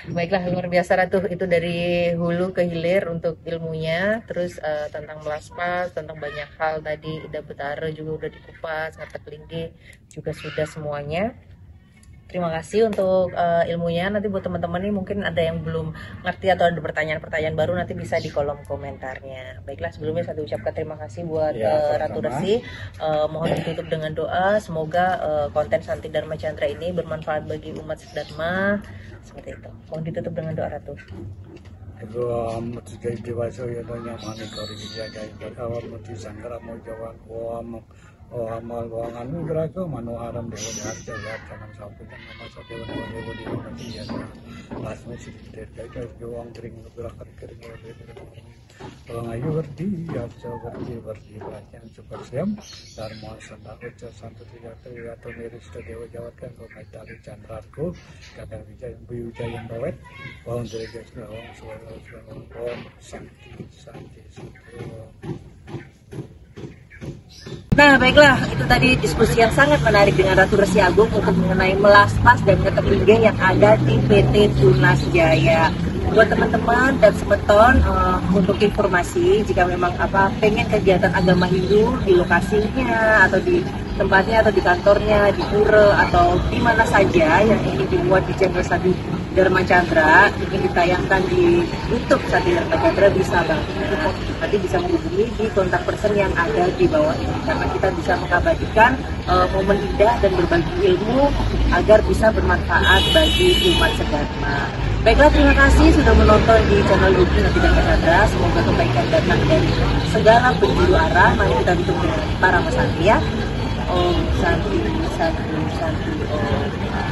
Baiklah, luar biasa Ratu, itu dari hulu ke hilir untuk ilmunya, terus tentang melaspas, tentang banyak hal tadi, Ida Betara juga udah dikupas, Ngatek Lingge juga sudah semuanya. Terima kasih untuk ilmunya. Nanti buat teman-teman nih mungkin ada yang belum ngerti atau ada pertanyaan-pertanyaan baru, nanti bisa di kolom komentarnya. Baiklah, sebelumnya saya ucapkan terima kasih buat Ratu Resi. Mohon ditutup dengan doa, semoga konten Santi Dharma Chandra ini bermanfaat bagi umat Dharma. Seperti itu. Mohon ditutup dengan doa Ratu. Amal wangan geraga mano aram dewa harja ya jangan sampai jangan masa dewa di nanti ya lasmu sedikit dari gewang kering gerakan kering orang ayu berdi ya berdi bacaan super siam dharma santa uca santu tiga atau miris ke dewa jawatkan kau kaitali chandraku kakak wijaya wijaya bawet wong dereges wong suara wong santi santi Nah, baiklah, itu tadi diskusi yang sangat menarik dengan Ratu Resi Agung untuk mengenai melaspas dan Ngatek Lingge yang ada di PT Tunas Jaya. Buat teman-teman dan semeton, untuk informasi jika memang pengen kegiatan agama Hindu di lokasinya atau di tempatnya atau di kantornya, di pura atau di mana saja yang ingin dibuat di channel Santi Dharma Chandra, ingin ditayangkan di YouTube Santi Dharma Chandra, bisa banget. Nanti bisa menghubungi di kontak person yang ada di bawah ini, karena kita bisa mengabadikan momen indah dan berbagi ilmu agar bisa bermanfaat bagi umat sedharma. Baiklah, terima kasih sudah menonton di channel YouTube Santi Dharma Chandra. Semoga kebaikan datang dari segala penjuru arah. Mari kita bertemu dengan para pesanti ya. Om Santi, Santi, Santi, Om.